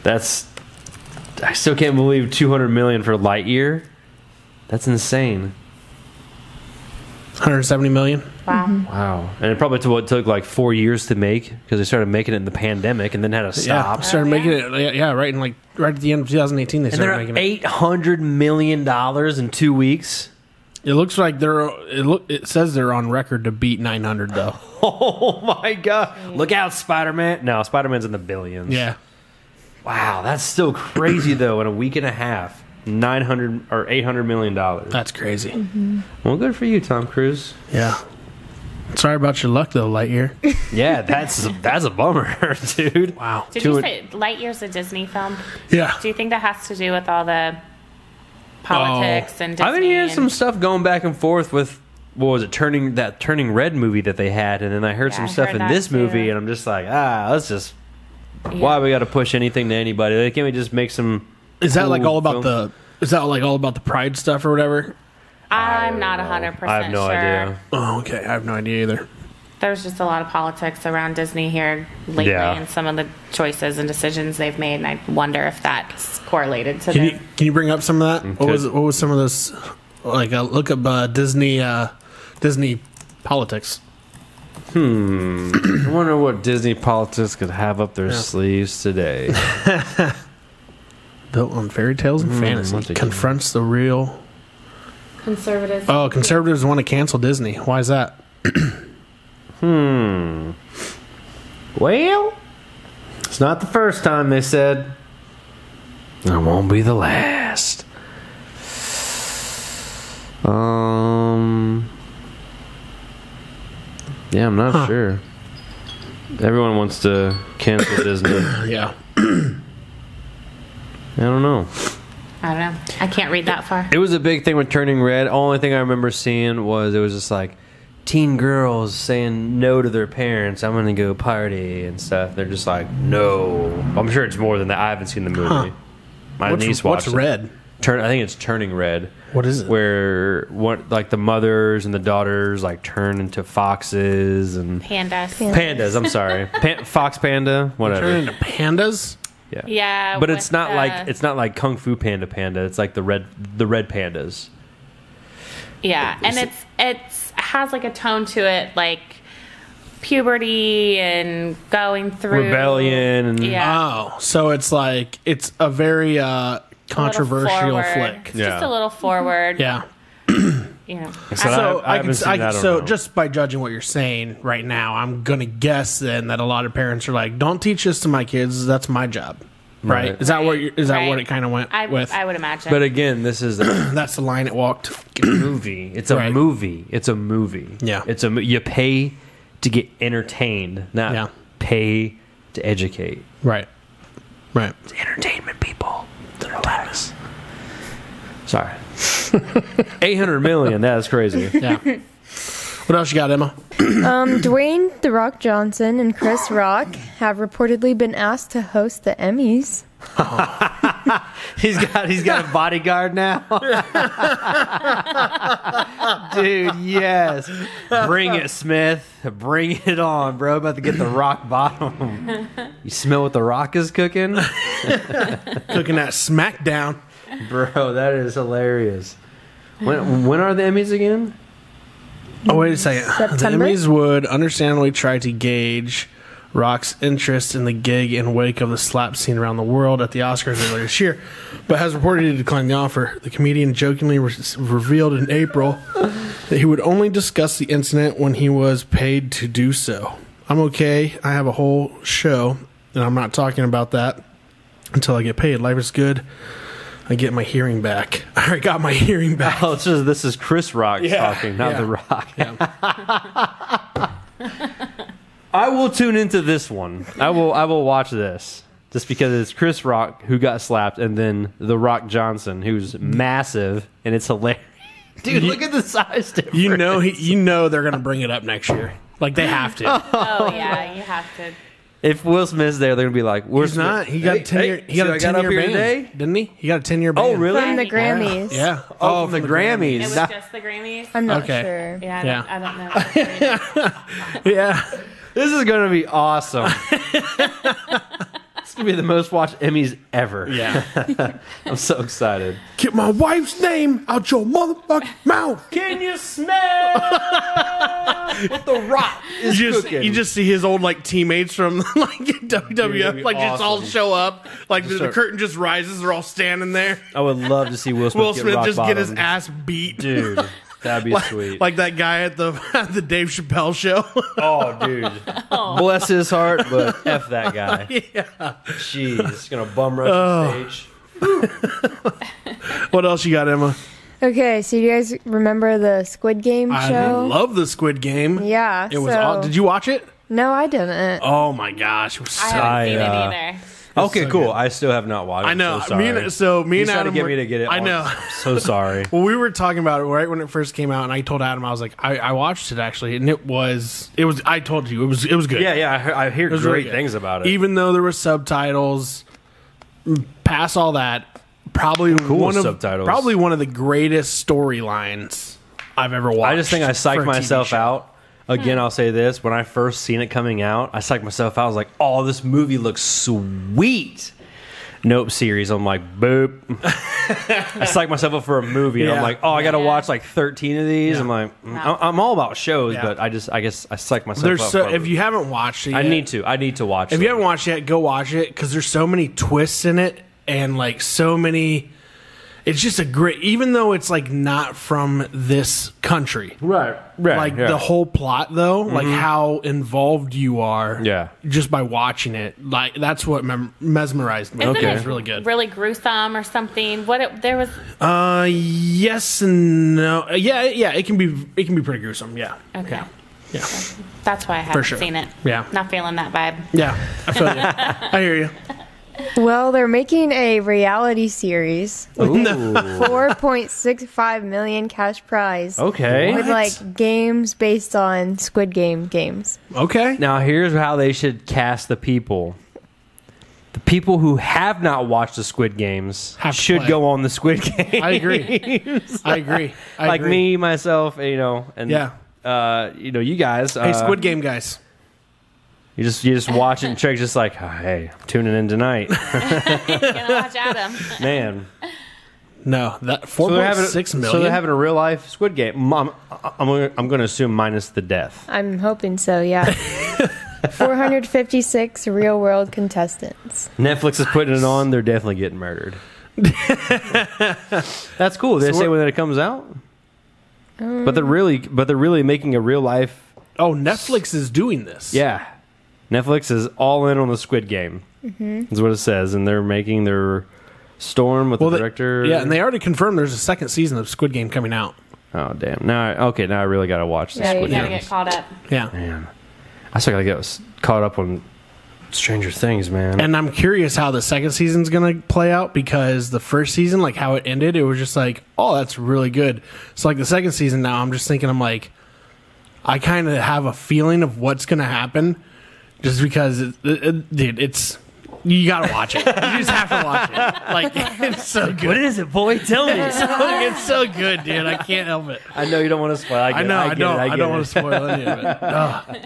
I still can't believe $200 million for Lightyear. That's insane. 170 million. Wow. Wow. And it probably took like 4 years to make because they started making it in the pandemic and then had to stop. Yeah, started making it. Right at the end of 2018, they And started they're making it. $800 million in 2 weeks. It looks like it says they're on record to beat 900 though. Oh my God. Look out, Spider-Man. No, Spider-Man's in the billions. Yeah. Wow. That's still crazy though in a week and a half. $900 or $800 million. That's crazy. Well, good for you, Tom Cruise. Yeah. Sorry about your luck though, Lightyear. Yeah, that's a bummer, dude. Wow. Did you say Lightyear's a Disney film? Yeah. Do you think that has to do with all the politics and Disney? I've been hearing some stuff going back and forth with what was it, Turning Red movie that they had, and then I heard some stuff in this movie, and I'm just like, let's just why we got to push anything to anybody? Like, can't we just make some? Is that like all about the? Is that like all about the pride stuff or whatever? I'm not 100% sure. I have no idea. Oh, okay. I have no idea either. There's just a lot of politics around Disney here lately, and some of the choices and decisions they've made, and I wonder if that's correlated to Can you bring up some of that? What was some of those? Like, look up Disney politics. I wonder what Disney politics could have up their sleeves today. Built on fairy tales and fantasy. Confronts the real... Conservatives. Oh, conservatives want to cancel Disney. Why is that? Well, it's not the first time they said. It won't be the last. Yeah, I'm not sure. Everyone wants to cancel Disney. Yeah. I don't know. I don't know. I can't read that far. It was a big thing with Turning Red. Only thing I remember seeing was it was just like teen girls saying no to their parents. I'm going to go party and stuff. They're just like, no. I'm sure it's more than that. I haven't seen the movie. My niece watched What's Red? I think it's Turning Red. What is it? Where like the mothers and the daughters like turn into foxes and Pandas. I'm sorry, fox panda, whatever. Turn into pandas. Yeah, but it's not like Kung Fu Panda. It's like the red pandas. Yeah, and it's has like a tone to it, like puberty and going through rebellion. And Oh, so it's like it's a very controversial flick. It's just a little forward. Yeah. So just by judging what you're saying right now, I'm gonna guess then that a lot of parents are like, "Don't teach this to my kids. That's my job." Right? Is that what it kind of went with? I would imagine. But again, this is that's the line it walked. Movie. It's a movie. It's a movie. Yeah. You pay to get entertained, not pay to educate. Right. It's entertainment, people. Relax. Sorry. 800 million. That's crazy. Yeah. What else you got, Emma? Dwayne "The Rock" Johnson and Chris Rock have reportedly been asked to host the Emmys. He's got a bodyguard now. Dude, yes. Bring it, Smith. Bring it on, bro. About to get the rock bottom. You smell what the Rock is cooking? Cooking that smackdown. Bro, that is hilarious. When are the Emmys again? Oh, wait a second. September? The Emmys would understandably try to gauge Rock's interest in the gig in wake of the slap scene around the world at the Oscars earlier this year, but has reportedly declined the offer. The comedian jokingly revealed in April that he would only discuss the incident when he was paid to do so. I'm okay. I have a whole show, and I'm not talking about that until I get paid. Life is good. I get my hearing back. I already got my hearing back. Oh, this is Chris Rock talking, not The Rock. Yeah. I will tune into this one. I will watch this just because it's Chris Rock who got slapped, and then The Rock Johnson who's massive, and it's hilarious. Dude, look at the size difference. You know they're gonna bring it up next year. Like they have to. Oh yeah, you have to. If Will Smith's there, they're gonna be like, "He's not. He got a 10-year. He got a 10-year ban today, didn't he? He got a 10-year ban. Oh, really? From the Grammys. Yeah. Oh, from the Grammys. It was just the Grammys. I'm not sure. Yeah, I don't know. Yeah. This is gonna be awesome. It's gonna be the most watched Emmys ever. Yeah. I'm so excited. Get my wife's name out your motherfucking mouth. Can you smell what The Rock is cooking? You just see his old like teammates from like WWF, like just all show up. Like the curtain just rises, they're all standing there. I would love to see Will Smith get his ass beat, dude. That'd be sweet. Like that guy at the Dave Chappelle show. Oh, dude. Bless his heart, but F that guy. Yeah. Jeez. It's going to bum rush the stage. What else you got, Emma? Okay, so you guys remember the Squid Game show? I love the Squid Game. Yeah. It was. Did you watch it? No, I didn't. Oh my gosh, it was I haven't seen it either. Okay, so cool. good. I still have not watched it. I know. So sorry. Me He's and trying Adam to get were- me to get it. I know. I'm so sorry. Well, we were talking about it right when it first came out, and I told Adam, I was like, I watched it actually, and it was. I told you it was good. Yeah. I hear It was great really good. things about it. Even though there were subtitles, past all that, probably Cool one of subtitles. probably one of the greatest storylines I've ever watched. I just think I for a psyched TV myself show. out. Again, I'll say this. When I first seen it coming out, I psyched myself out. I was like, oh, this movie looks sweet. Nope series. I'm like, boop. I psyched myself up for a movie. And I'm Yeah. like, oh, I got to watch like 13 of these. Yeah. I'm like, I'm all about shows, Yeah. but I guess I psyched myself There's up. so for if you haven't watched it, yet, I need to watch. If them. you haven't watched it yet, go watch it because there's so many twists in it and like so many. It's just a great, even though it's like not from this country, right, like yeah. the whole plot though, like how involved you are, Yeah. just by watching it. Like that's what mesmerized me. Isn't Okay. it It's really good. really gruesome or something? There was. Yes and no. Yeah, it can be pretty gruesome. Yeah, Okay. yeah, That's why I haven't sure. seen it. Yeah. Not feeling that vibe. yeah. I feel you. I hear you. Well, they're making a reality series. Ooh. 4.65 million cash prize. Okay. With like games based on Squid Game games. Okay. Now here's how they should cast the people. The people who have not watched the Squid Games Have to should play. go on the Squid Games. I agree. I agree. I Like agree. me, myself, and Yeah. you guys. Hey, Squid Game guys. You just watch it and Treg's just like, oh, hey, I'm tuning in tonight, Gonna watch Adam. man. No, that So they're having 4.6 million. So they're having a real life Squid Game. I'm going to assume minus the death. I'm hoping so, yeah. 456 real world contestants. Netflix is putting it on. They're definitely getting murdered. That's cool. They say when it comes out. But they're really making a real life. Oh, Netflix is doing this. Yeah, Netflix is all in on the Squid Game. Is what it says, and they're making their Storm with the director. Yeah, and they already confirmed there's a second season of Squid Game coming out. Oh damn! Now I really got to watch the Yeah, Squid You gotta Game. get caught up. Yeah. Man, I still gotta get caught up on Stranger Things, man. And I'm curious how the second season's going to play out because the first season, like how it ended, it was just like, oh, that's really good. So like the second season now, I'm just thinking, I'm like, I kind of have a feeling of what's going to happen just because, dude, it's, you got to watch it. You just have to watch it. Like, it's so good. What is it, boy? Tell me. It's so good, dude. I can't help it. I know you don't want to spoil. I know. I don't want to spoil any of it. Ugh.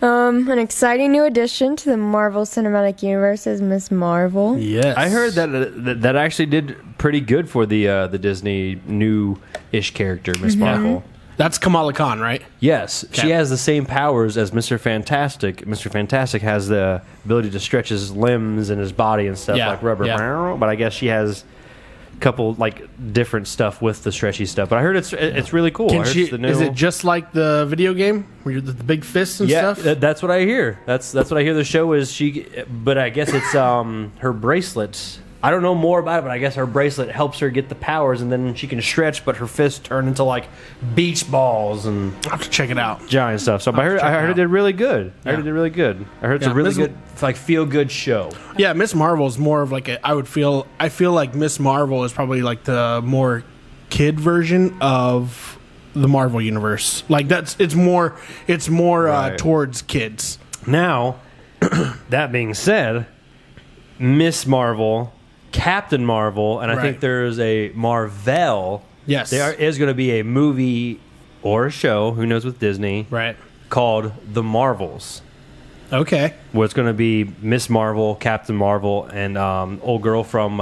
An exciting new addition to the Marvel Cinematic Universe is Miss Marvel. Yes. I heard that actually did pretty good for the Disney new-ish character, Miss Marvel. That's Kamala Khan, right? Yes, Okay. she has the same powers as Mr. Fantastic. Mr. Fantastic has the ability to stretch his limbs and his body and stuff Yeah, like rubber. yeah. But I guess she has a couple like different stuff with the stretchy stuff. But I heard it's really cool. I Can heard she, it's the new, is it just like the video game where you're the big fists and yeah, stuff? that's what I hear. That's what I hear. The show is she, but I guess it's her bracelets. I don't know more about it, but I guess her bracelet helps her get the powers, and then she can stretch. But her fists turn into like beach balls and I'll have to check it out. giant stuff. So I heard it did really good. I heard it did really good. I heard it's Yeah, a really Miss- good, like feel good show. Yeah, Miss Marvel is more of like I feel like Miss Marvel is probably like the more kid version of the Marvel universe. Like it's more Right. towards kids. Now, that being said, Miss Marvel, Captain Marvel, and I Right. think there's a Marvel. Yes. There is going to be a movie or a show, who knows, with Disney, Right. called The Marvels, Okay. where it's going to be Miss Marvel, Captain Marvel, and old girl from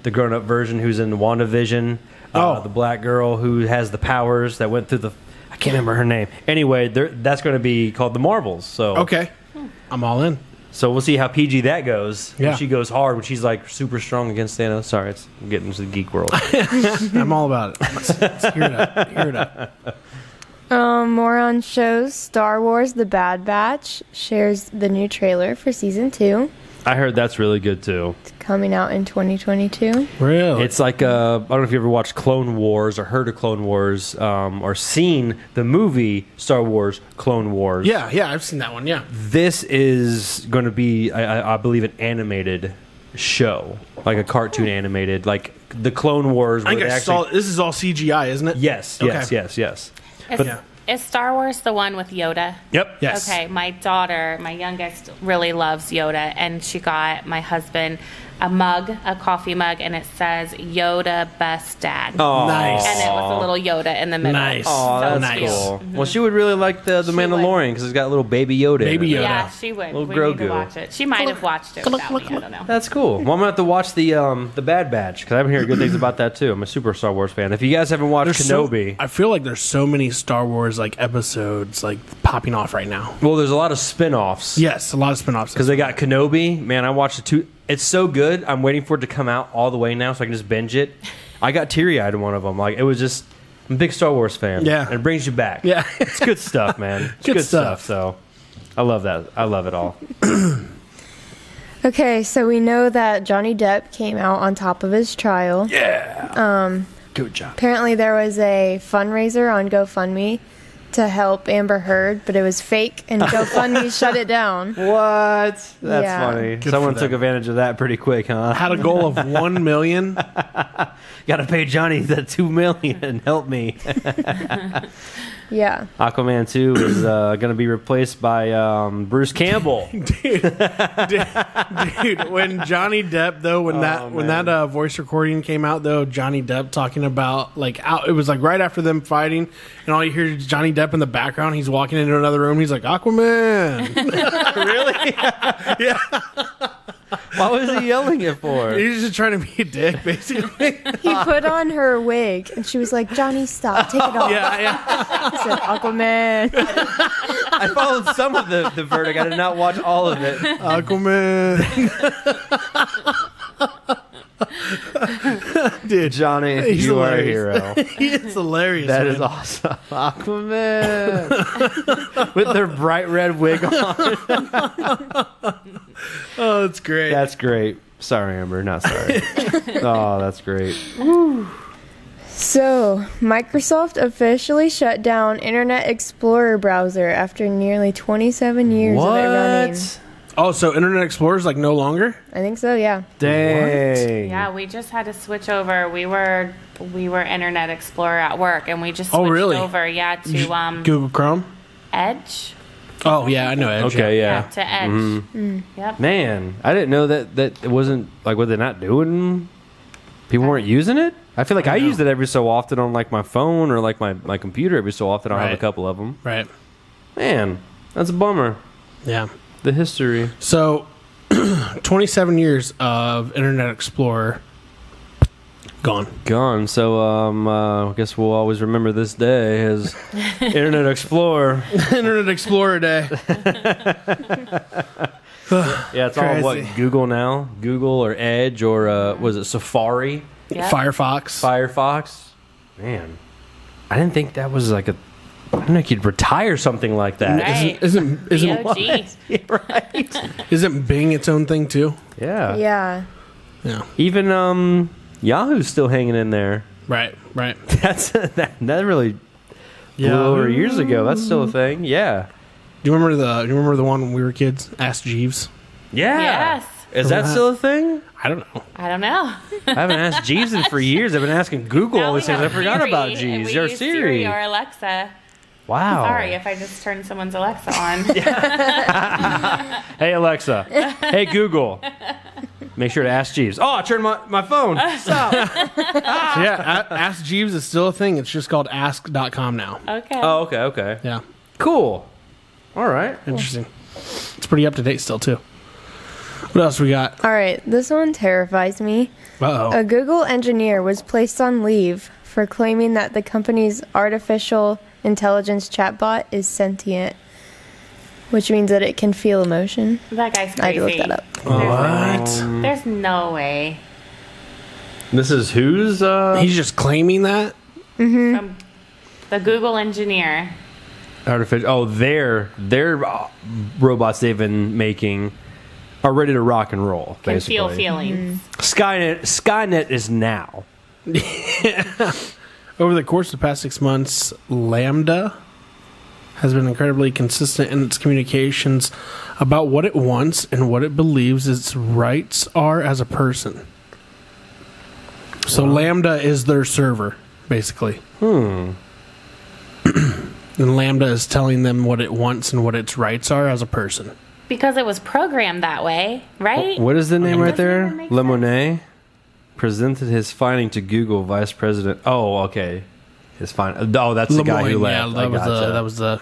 the grown-up version who's in WandaVision. The black girl who has the powers that went through the... I can't remember her name. Anyway, that's going to be called The Marvels. So Okay. I'm all in. So we'll see how PG that goes. Yeah. When she goes hard, when she's like super strong against Thanos. Sorry, I'm getting into the geek world. I'm all about it. Let's hear it up. Hear it up. More on shows. Star Wars The Bad Batch shares the new trailer for season 2. I heard that's really good too. It's coming out in 2022. Really? It's like I don't know if you ever watched Clone Wars or heard of Clone Wars or seen the movie Star Wars Clone Wars. yeah, I've seen that one. Yeah. This is going to be, I believe, an animated show, like a cartoon animated, like the Clone Wars. I think I saw. This is all CGI, isn't it? Yes, Okay. yes. Is Star Wars the one with Yoda? Yep. Yes. Okay, my daughter, my youngest, really loves Yoda, and she got my husband a coffee mug, and it says Yoda Best Dad. Oh, Nice. And it was a little Yoda in the middle. Nice. Oh, So that's cute. cool. Well, she would really like the Mandalorian because it's got a little baby Yoda. Baby in it. Yoda. Yeah, she would. Little We need to Grogu. watch it. She might have watched it without me. I don't know. That's cool. Well, I'm gonna have to watch the Bad Batch because I've been hearing good things about that too. I'm a super Star Wars fan. If you guys haven't watched Kenobi, I feel like there's so many Star Wars like episodes like popping off right now. well, there's a lot of spin-offs. Yes, a lot of spin-offs. Because they got Kenobi. Man, I watched the two. It's so good. I'm waiting for it to come out all the way now so I can just binge it. I got teary-eyed in one of them. Like, it was just... I'm a big Star Wars fan. Yeah. And it brings you back. Yeah. It's good stuff, man. It's Good good stuff. stuff. So, I love that. I love it all. Okay, so we know that Johnny Depp came out on top of his trial. Yeah. Good job. Apparently there was a fundraiser on GoFundMe to help Amber Heard, but it was fake, and GoFundMe shut it down. What? That's Yeah. funny. Good Someone for took them. advantage of that pretty quick, huh? Had a goal of 1 million. Got to pay Johnny that $2 million. Help me. Yeah. Aquaman 2 is going to be replaced by Bruce Campbell. Dude, when Johnny Depp though, when that voice recording came out though, Johnny Depp talking about it was like right after them fighting, and all you hear is Johnny Depp in the background. He's walking into another room. He's like, Aquaman. Really? Yeah, What was he yelling it for? he's just trying to be a dick, basically. He put on her wig, and she was like, Johnny, stop, take it off. Yeah. He said, Aquaman. I followed some of the verdict. I did not watch all of it. Aquaman. Dude, Johnny, He's you are a hilarious. hero. he is hilarious. That man. is awesome. Aquaman. With their bright red wig on. Oh, it's great. That's great. Sorry, Amber. Not sorry. Oh, that's great. So, Microsoft officially shut down Internet Explorer browser after nearly 27 years of it running. Oh, so Internet Explorer is like no longer? I think so, yeah. Dang. Yeah, we just had to switch over. We were Internet Explorer at work, and we just switched really? over. Yeah, to Google Chrome? Edge. Oh, yeah, I know Edge. Okay, Yeah, yeah. to Edge. Yep. Man, I didn't know that it wasn't like what they're not doing. People weren't using it. I feel like I know. use it every so often on like my phone or like my computer every so often. I'll have Right. a couple of them. Right. Man, that's a bummer. Yeah. The history. So, 27 years of Internet Explorer gone. Gone. So I guess we'll always remember this day as Internet Explorer. Internet Explorer Day. Yeah, it's all what, Crazy. Google now? Google or Edge or was it Safari? Yep. Firefox. Firefox? Man, I didn't think that was like a... I didn't think you'd retire something like that. Right. Isn't BOG. Right. isn't Bing its own thing too? Yeah. Yeah. Yeah. Even Yahoo's still hanging in there. Right. Right. That really blew over years ago. That's still a thing. Yeah. Do you remember the one when we were kids? Ask Jeeves. Yeah. Yes. Is that still a thing? I don't know. I don't know. I haven't asked Jeeves in for years. I've been asking Google Now all we these things. I have forgot Siri, about and Jeeves. we Your use Siri. or Alexa. Wow. Sorry if I just turned someone's Alexa on. Hey, Alexa. Hey, Google. Make sure to ask Jeeves. Oh, I turned my phone. Stop. So yeah, Ask Jeeves is still a thing. It's just called ask.com now. Okay. Oh, okay. Yeah. Cool. All right. Interesting. It's pretty up to date still too. What else we got? All right, this one terrifies me. Uh-oh. A Google engineer was placed on leave for claiming that the company's artificial intelligence chatbot is sentient, which means that it can feel emotion. That guy's I had crazy. to look that up. What? There's no way. This is whose? He's just claiming that? From the Google engineer. Artificial. Oh, their robots they've been making are ready to rock and roll. Can basically, feel feelings. Skynet is now. Over the course of the past 6 months, Lambda has been incredibly consistent in its communications about what it wants and what it believes its rights are as a person. So Lambda is their server, basically. And Lambda is telling them what it wants and what its rights are as a person. Because it was programmed that way, right? What is the name right there? Doesn't that make Lemonet presented his finding to Google Vice President. Oh, okay. His finding. Oh, that's the guy who left. Yeah, that was the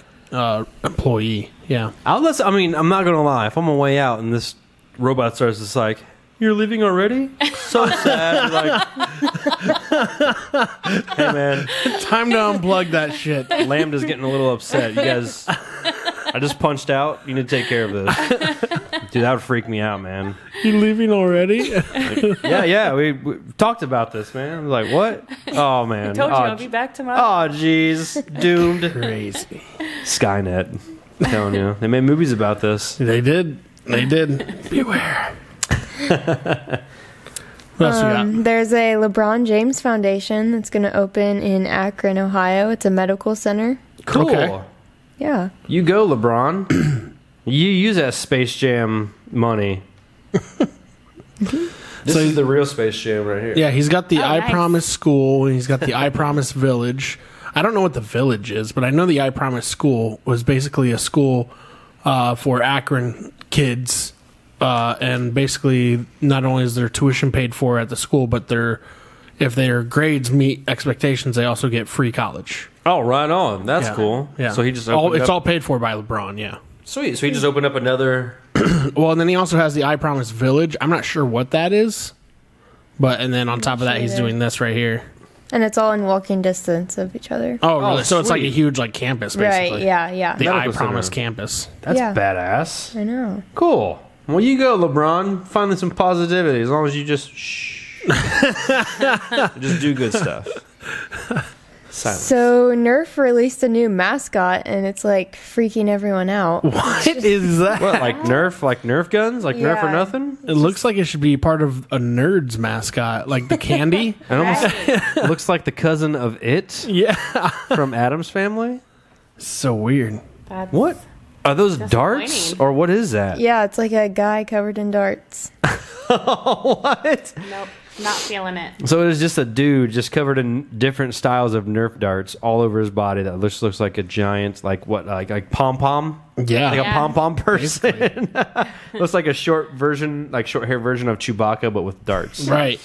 employee. Yeah. I'm not gonna lie. If I'm on my way out and this robot starts just like, "You're leaving already?" So sad. Like, hey man, Time to unplug that shit. Lambda's getting a little upset. You guys, I just punched out. You need to take care of this. Dude, that would freak me out, man. You leaving already? Yeah. We talked about this, man. I'm like, what? Oh man. I told you I'll be back tomorrow. Oh jeez, doomed. Crazy. Skynet. I'm telling you, they made movies about this. They did. Beware. What else we got? There's a LeBron James Foundation that's going to open in Akron, Ohio. It's a medical center. Cool. Okay. Yeah. You go, LeBron. You use that Space Jam money. This is the real Space Jam right here. Yeah, he's got the I nice. Promise School, and he's got the I Promise Village. I don't know what the village is, but I know the I Promise School was basically a school for Akron kids. And basically, not only is their tuition paid for at the school, but if their grades meet expectations, they also get free college. Oh, right on. That's cool. Yeah. So he just it's all paid for by LeBron. Yeah. Sweet. So he just opened up another. Well, and then he also has the I Promise Village. I'm not sure what that is, and then on top of that, he's doing this right here. And it's all in walking distance of each other. Oh, really? So it's like a sweet. huge campus, basically. Right, yeah. The Medical I Promise center. campus. That's Yeah. badass. I know. Cool. Well, you go, LeBron. Find some positivity as long as you just shh. Just do good stuff. Silence. So Nerf released a new mascot, and it's like freaking everyone out. What is that? What, like Nerf guns? Like Nerf or Yeah. nothing? It looks like it should be part of a Nerd's mascot, like the candy. It almost looks like the cousin of It Yeah. from Addams Family. So weird. That's What? Are those darts? Disappointing. Or what is that? Yeah, it's like a guy covered in darts. What? Nope, not feeling it. So it is just a dude just covered in different styles of Nerf darts all over his body that looks like a giant, like pom-pom? Yeah. Like a Yeah. pom-pom person. Looks like a short hair version of Chewbacca, but with darts. Right.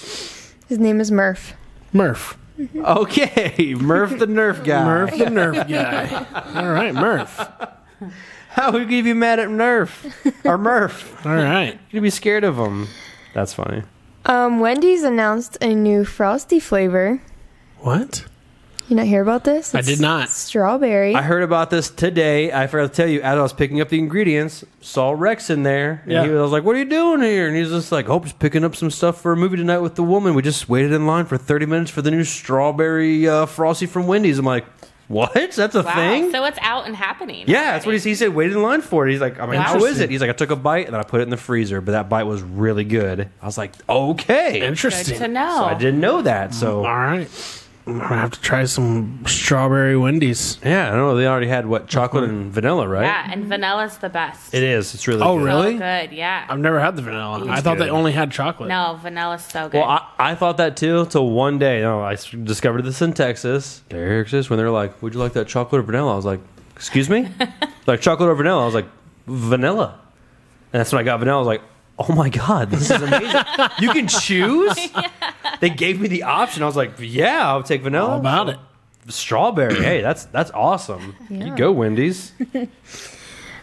His name is Murph. Murph. Okay, Murph the Nerf guy. Murph the Nerf guy. All right, Murph. How would you be mad at Nerf? Or Murph? All right. You'd be scared of him. That's funny. Wendy's announced a new Frosty flavor. What? You not hear about this? I did not. Strawberry. I heard about this today. I forgot to tell you, as I was picking up the ingredients, saw Rex in there. And Yeah. I was like, what are you doing here? And he's just like, oh, just picking up some stuff for a movie tonight with the woman. We just waited in line for 30 minutes for the new strawberry Frosty from Wendy's. I'm like, what? That's a Wow. thing? So it's out and happening. Yeah, that's what he said. Waited in line for it. He's like, I mean, how is Interesting. it? He's like, I took a bite and then I put it in the freezer, but that bite was really good. I was like, okay. Interesting. Good to know. So I didn't know that. So All right. I'm going to have to try some strawberry Wendy's. yeah, I don't know. They already had chocolate and vanilla, right? Yeah, and vanilla's the best. It is. It's really Oh, good. really? So good, yeah. I've never had the vanilla. I thought good. they only had chocolate. No, vanilla's so good. Well, I thought that too till one day. I discovered this in Texas, when they were like, "Would you like that chocolate or vanilla?" I was like, "Excuse me, like chocolate or vanilla?" I was like, "Vanilla," and that's when I got vanilla. I was like, "Oh my god, this is amazing! You can choose." They gave me the option. I was like, "Yeah, I'll take vanilla." All about it. Strawberry. Hey, that's awesome. You go, Wendy's.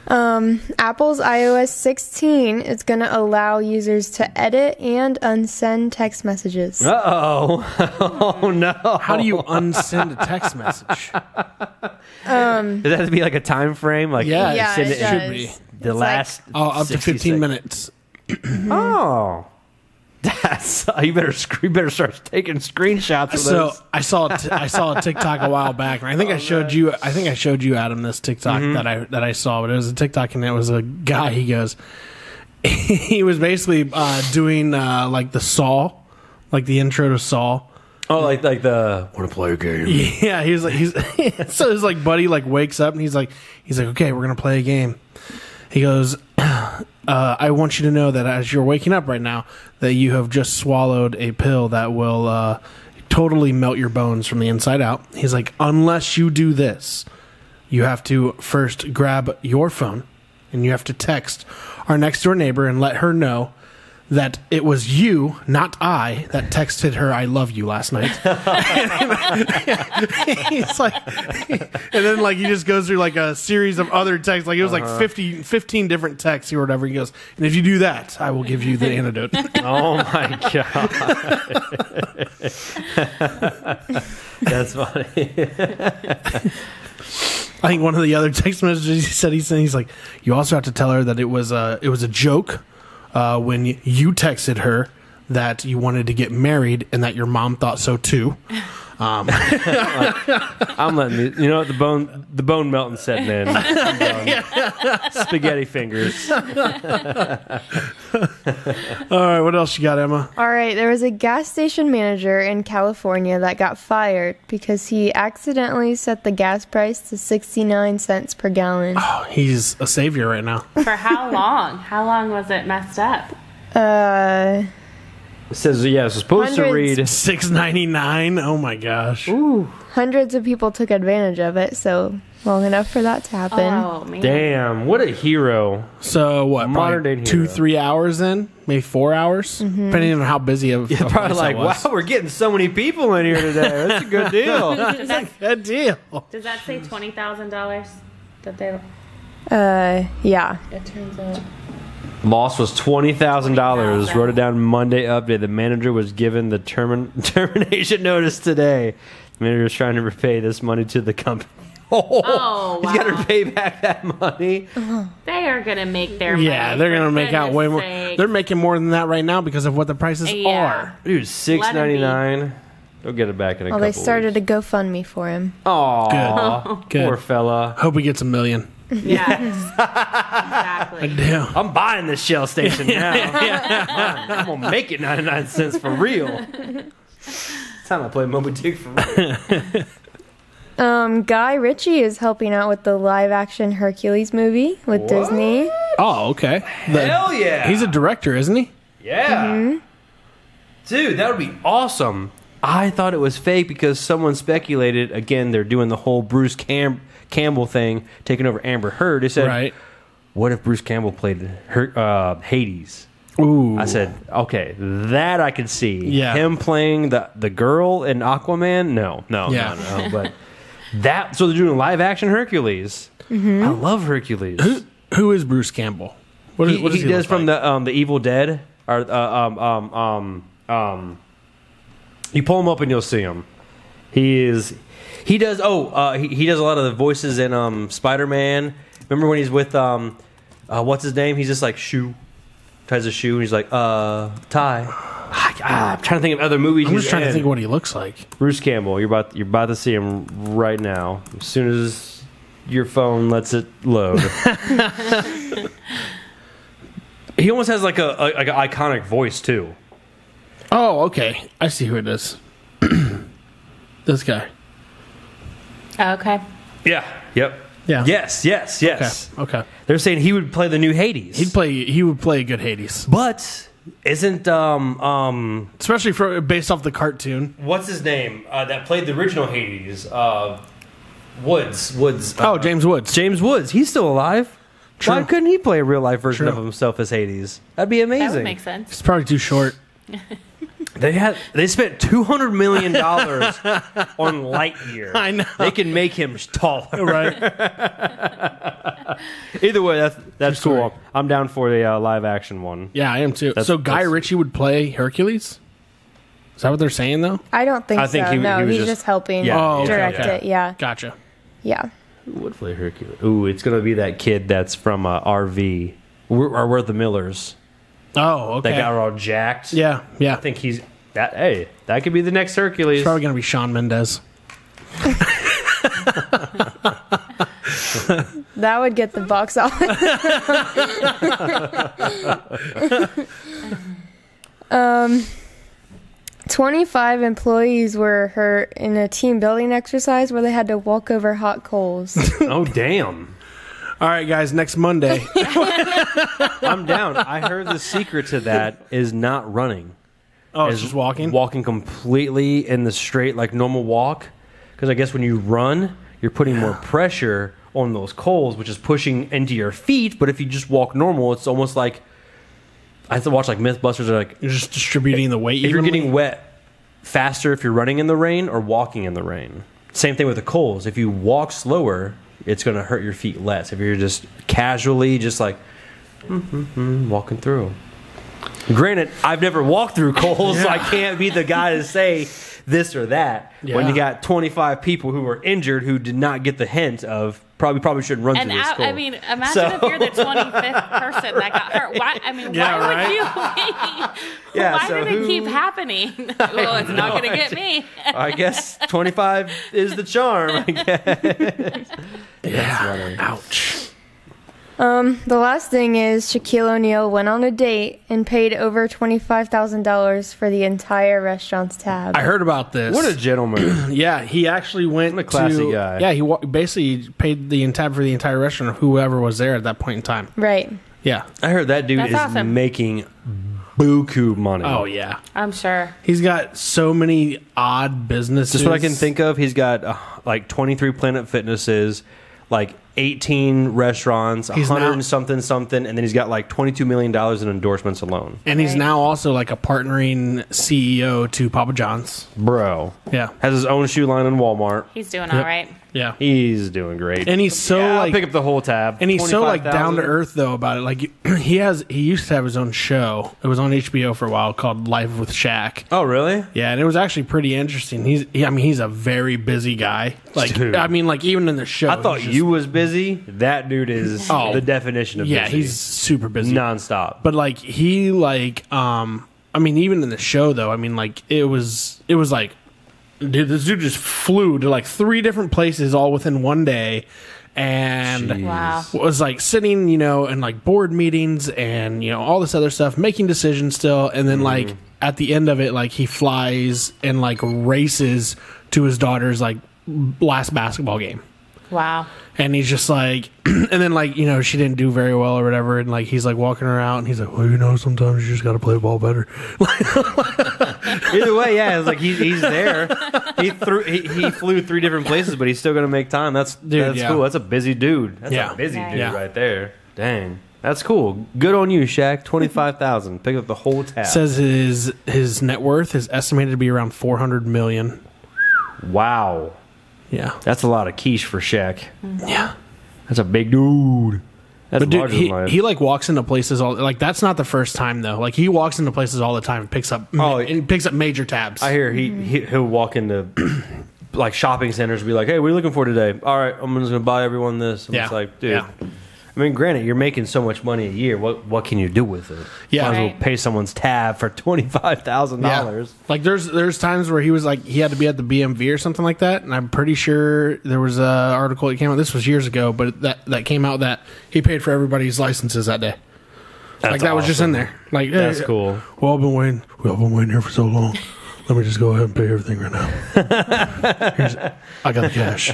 Apple's iOS 16 is going to allow users to edit and unsend text messages. Oh no! How do you unsend a text message? Does that have to be like a time frame? Like Yeah, you Yeah, send it in should does. be. the It's last Up to 60 15 seconds. minutes. Oh, that's you better start taking screenshots of So those. I saw a TikTok a while back, and I think I showed you Adam this TikTok that I saw, but it was a TikTok, and it was a guy. He goes, he was basically doing like the Saw, like the intro to Saw. Oh, like the want to play a game? Yeah, he's so his like buddy like wakes up and he's like, okay, we're gonna play a game. He goes, I want you to know that as you're waking up right now, that you have just swallowed a pill that will totally melt your bones from the inside out. He's like, unless you do this, you have to first grab your phone and you have to text our next door neighbor and let her know that it was you, not I, that texted her "I love you" last night. He's like, and then like he just goes through like a series of other texts, like it was like 15 different texts or whatever. He goes, and if you do that, I will give you the antidote. Oh my god, that's funny. I think one of the other text messages he's like, you also have to tell her that it was a joke. When you texted her that you wanted to get married and that your mom thought so too. I'm letting you know what, the bone melting setting in. Spaghetti fingers. All right, what else you got, Emma? All right, there was a gas station manager in California that got fired because he accidentally set the gas price to 69 cents per gallon. Oh, he's a savior right now. For how long? How long was it messed up? It says, yeah, it's supposed to read $6.99. Oh my gosh. Ooh. Hundreds of people took advantage of it, so long enough for that to happen. Oh, man. Damn, what a hero. So what? Modern day hero. 2-3 hours in, maybe 4 hours, depending on how busy of. Yeah, probably like, wow, we're getting so many people in here today. That's a good deal. Good deal. Does that say $20,000 that they? Yeah. It turns out. Loss was $20,000. Wrote it down Monday update. The manager was given the termination notice today. The manager is trying to repay this money to the company. Oh, wow. He's got to pay back that money. They are going to make their money. Yeah, they're going to make out way more. Sake. They're making more than that right now because of what the prices are. Dude, $6.99. They'll get it back in a couple Well, they started weeks. a GoFundMe for him. Aw, Good. poor fella. Hope he gets $1 million. Yes. Exactly. Damn. I'm buying this Shell station now. I'm going to make it 99 cents for real. It's time I play Moby Dick for real. Guy Ritchie is helping out with the live-action Hercules movie with Disney. Oh, okay. Hell yeah. He's a director, isn't he? Yeah. Mm-hmm. Dude, that would be awesome. I thought it was fake because someone speculated, again, they're doing the whole Bruce Campbell thing, taking over Amber Heard. They said, Right. what if Bruce Campbell played Hades? Ooh. I said, okay, that I could see. Yeah. Him playing the girl in Aquaman? No. But that, so they're doing live action Hercules. I love Hercules. Who is Bruce Campbell? What does he does look from like? the Evil Dead. Or you pull him up and you'll see him. He does a lot of the voices in Spider-Man. Remember when he's with what's his name? He's just like ties a shoe and he's like tie. I'm trying to think of other movies. I'm just trying to think of what he looks like. Bruce Campbell. You're about to see him right now. As soon as your phone lets it load. He almost has like an iconic voice too. Oh, okay. I see who it is. This guy. Okay. Yeah. Yep. Yeah. Yes. Okay. They're saying he would play the new Hades. He would play a good Hades. But isn't Especially based off the cartoon. what's his name that played the original Hades? Woods. James Woods. James Woods. He's still alive. True. Why couldn't he play a real life version of True. himself as Hades? That'd be amazing. That would make sense. It's probably too short. They spent $200 million on Lightyear. I know. They can make him taller. Right. Either way, that's True cool. story. I'm down for the live action one. Yeah, I am too. So Guy Ritchie would play Hercules? Is that what they're saying though? I don't think I think so. he No, was he's just- just helping Yeah, direct okay. it. Yeah. Gotcha. Yeah. Who would play Hercules? Ooh, it's gonna be that kid that's from RV. We're the Millers. Oh, okay. That got all jacked. Yeah. I think he's that. Hey, that could be the next Hercules. It's probably going to be Shawn Mendes. That would get the box office. 25 employees were hurt in a team building exercise where they had to walk over hot coals. Oh, damn. All right, guys, next Monday. I'm down. I heard the secret to that is not running. Oh, it's just walking? Walking completely in the straight, like normal walk. Because I guess when you run, you're putting more pressure on those coals, which is pushing into your feet. But if you just walk normal, it's almost like, I have to watch like Mythbusters are like, You're just distributing the weight if you're evenly? getting wet faster if you're running in the rain or walking in the rain. Same thing with the coals. If you walk slower, it's going to hurt your feet less. If you're just casually just like walking through. Granted, I've never walked through coals, so I can't be the guy to say this or that. Yeah. When you got 25 people who were injured who did not get the hint of probably shouldn't run And through this coal. I mean, imagine if you're the 25th person that got hurt. Why? I mean, Yeah, why right? would you? Yeah, why so did it keep happening? Well, it's not going to get me. I guess 25 is the charm, I guess. Yeah. Ouch. The last thing is Shaquille O'Neal went on a date and paid over $25,000 for the entire restaurant's tab. I heard about this. What a gentleman. Yeah, he actually went What a classy to... guy. Yeah, he basically paid the tab for the entire restaurant of whoever was there at that point in time. Right. Yeah. I heard that dude That's is awesome. making buku money. Oh, yeah. I'm sure. He's got so many odd businesses. Just what I can think of, he's got like 23 Planet Fitnesses, like 18 restaurants, He's 100 now- and something, and then he's got like $22 million in endorsements alone. And he's Right. now also like a partnering CEO to Papa John's. Bro. Yeah. Has his own shoe line in Walmart. He's doing all right. Yeah. He's doing great. And he's so I'll like... pick up the whole tab. And he's so like 25,000. down to earth though about it. Like he used to have his own show. It was on HBO for a while called Life with Shaq. Oh, really? Yeah, and it was actually pretty interesting. He's a very busy guy. Like Dude. I mean, like even in the show, I thought he's just- you was busy. That dude is Oh. the definition of Yeah, busy. he's super busy. nonstop. But like he like I mean, even in the show though, I mean, like it was like, dude, this dude just flew to like 3 different places all within one day, and Jeez. Wow. was like sitting, in like board meetings and all this other stuff, making decisions still, and then like at the end of it, like he flies and like races to his daughter's like last basketball game. Wow. And he's just like, and then like, she didn't do very well or whatever. And like, he's like walking around and he's like, well, sometimes you just got to play the ball better. Either way, yeah, it's like he's there. He flew 3 different places, but he's still gonna make time. That's yeah. cool. That's a busy dude. That's Yeah. a busy Yeah. dude Yeah. right there. Dang, that's cool. Good on you, Shaq. 25,000. Pick up the whole tab. Says his net worth is estimated to be around $400 million. Wow, Yeah. that's a lot of quiche for Shaq. Yeah. That's a big dude. That's But dude, larger than life. he like walks into places all like that's not the first time though. Like he walks into places all the time and picks up major tabs. I hear he'll walk into like shopping centers and be like, "Hey, what are you looking for today?" All right, I'm just gonna buy everyone this. I'm Yeah. just like, dude. Yeah. I mean, granted, you're making so much money a year. What can you do with it? Yeah. Might as well Right. pay someone's tab for $25,000. Like there's times where he was like he had to be at the BMV or something like that, and I'm pretty sure there was an article that came out. This was years ago, but that came out that he paid for everybody's licenses that day. That's That was just in awesome. there. Like That's hey, cool. Well, I've been waiting here for so long. Let me just go ahead and pay everything right now. I got the cash.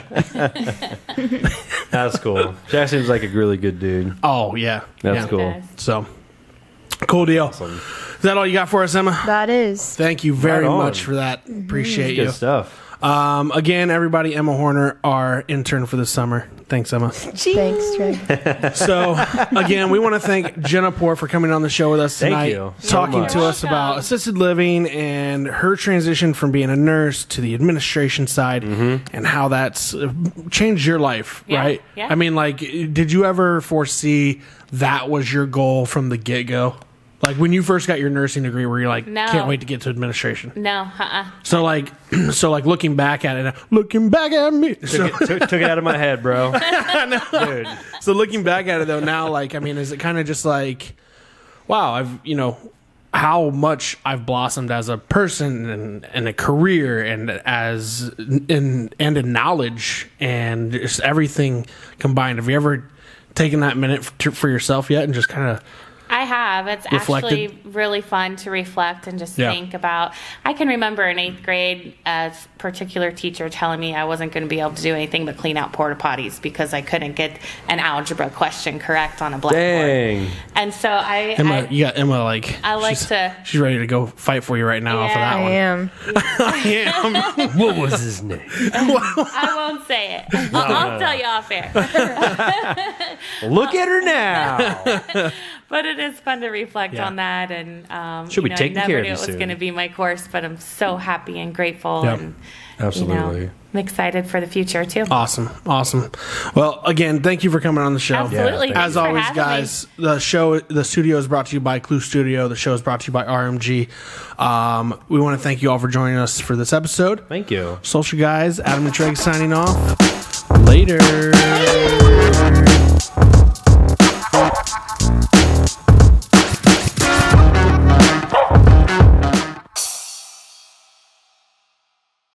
That's cool. Jack seems like a really good dude. Oh yeah, That's yeah. cool. Guys. So cool deal. Awesome. Is that all you got for us, Emma? That is. Thank you very Right on. much for that. Appreciate Good you. stuff. Again, everybody, Emma Horner, our intern for the summer. Thanks, Emma. Thanks, Trey. So, again, we want to thank Jenna Poor for coming on the show with us Thank tonight, you so talking much. to us Welcome. about assisted living and her transition from being a nurse to the administration side and how that's changed your life, Yeah, right? yeah. I mean, like, did you ever foresee that was your goal from the get-go? Like, when you first got your nursing degree, where you're like, No. can't wait to get to administration. No, So, like, looking back at it, looking back at me. So, Took it out of my head, bro. Dude. So looking back at it though now, like, I mean, is it kind of just like, wow, how much I've blossomed as a person and a career and in knowledge and just everything combined. Have you ever taken that minute for yourself yet and just kind of I have. It's actually really fun to reflect and just think about. I can remember in 8th grade a particular teacher telling me I wasn't going to be able to do anything but clean out porta potties because I couldn't get an algebra question correct on a blackboard. Dang. And so Emma, you got Emma she's ready to go fight for you right now off of that one. I am. What was his name? I won't say it. I'll tell you off air. Look at her now. But it is fun to reflect on that, and should be taking care of you. I never knew it was going to be my course, but I'm so happy and grateful, and absolutely, I'm excited for the future too. Awesome. Well, again, thank you for coming on the show. Absolutely. As always, the studio is brought to you by Clue Studio. The show is brought to you by RMG. We want to thank you all for joining us for this episode. Thank you, Social Guys. Adam and Treg signing off. Later.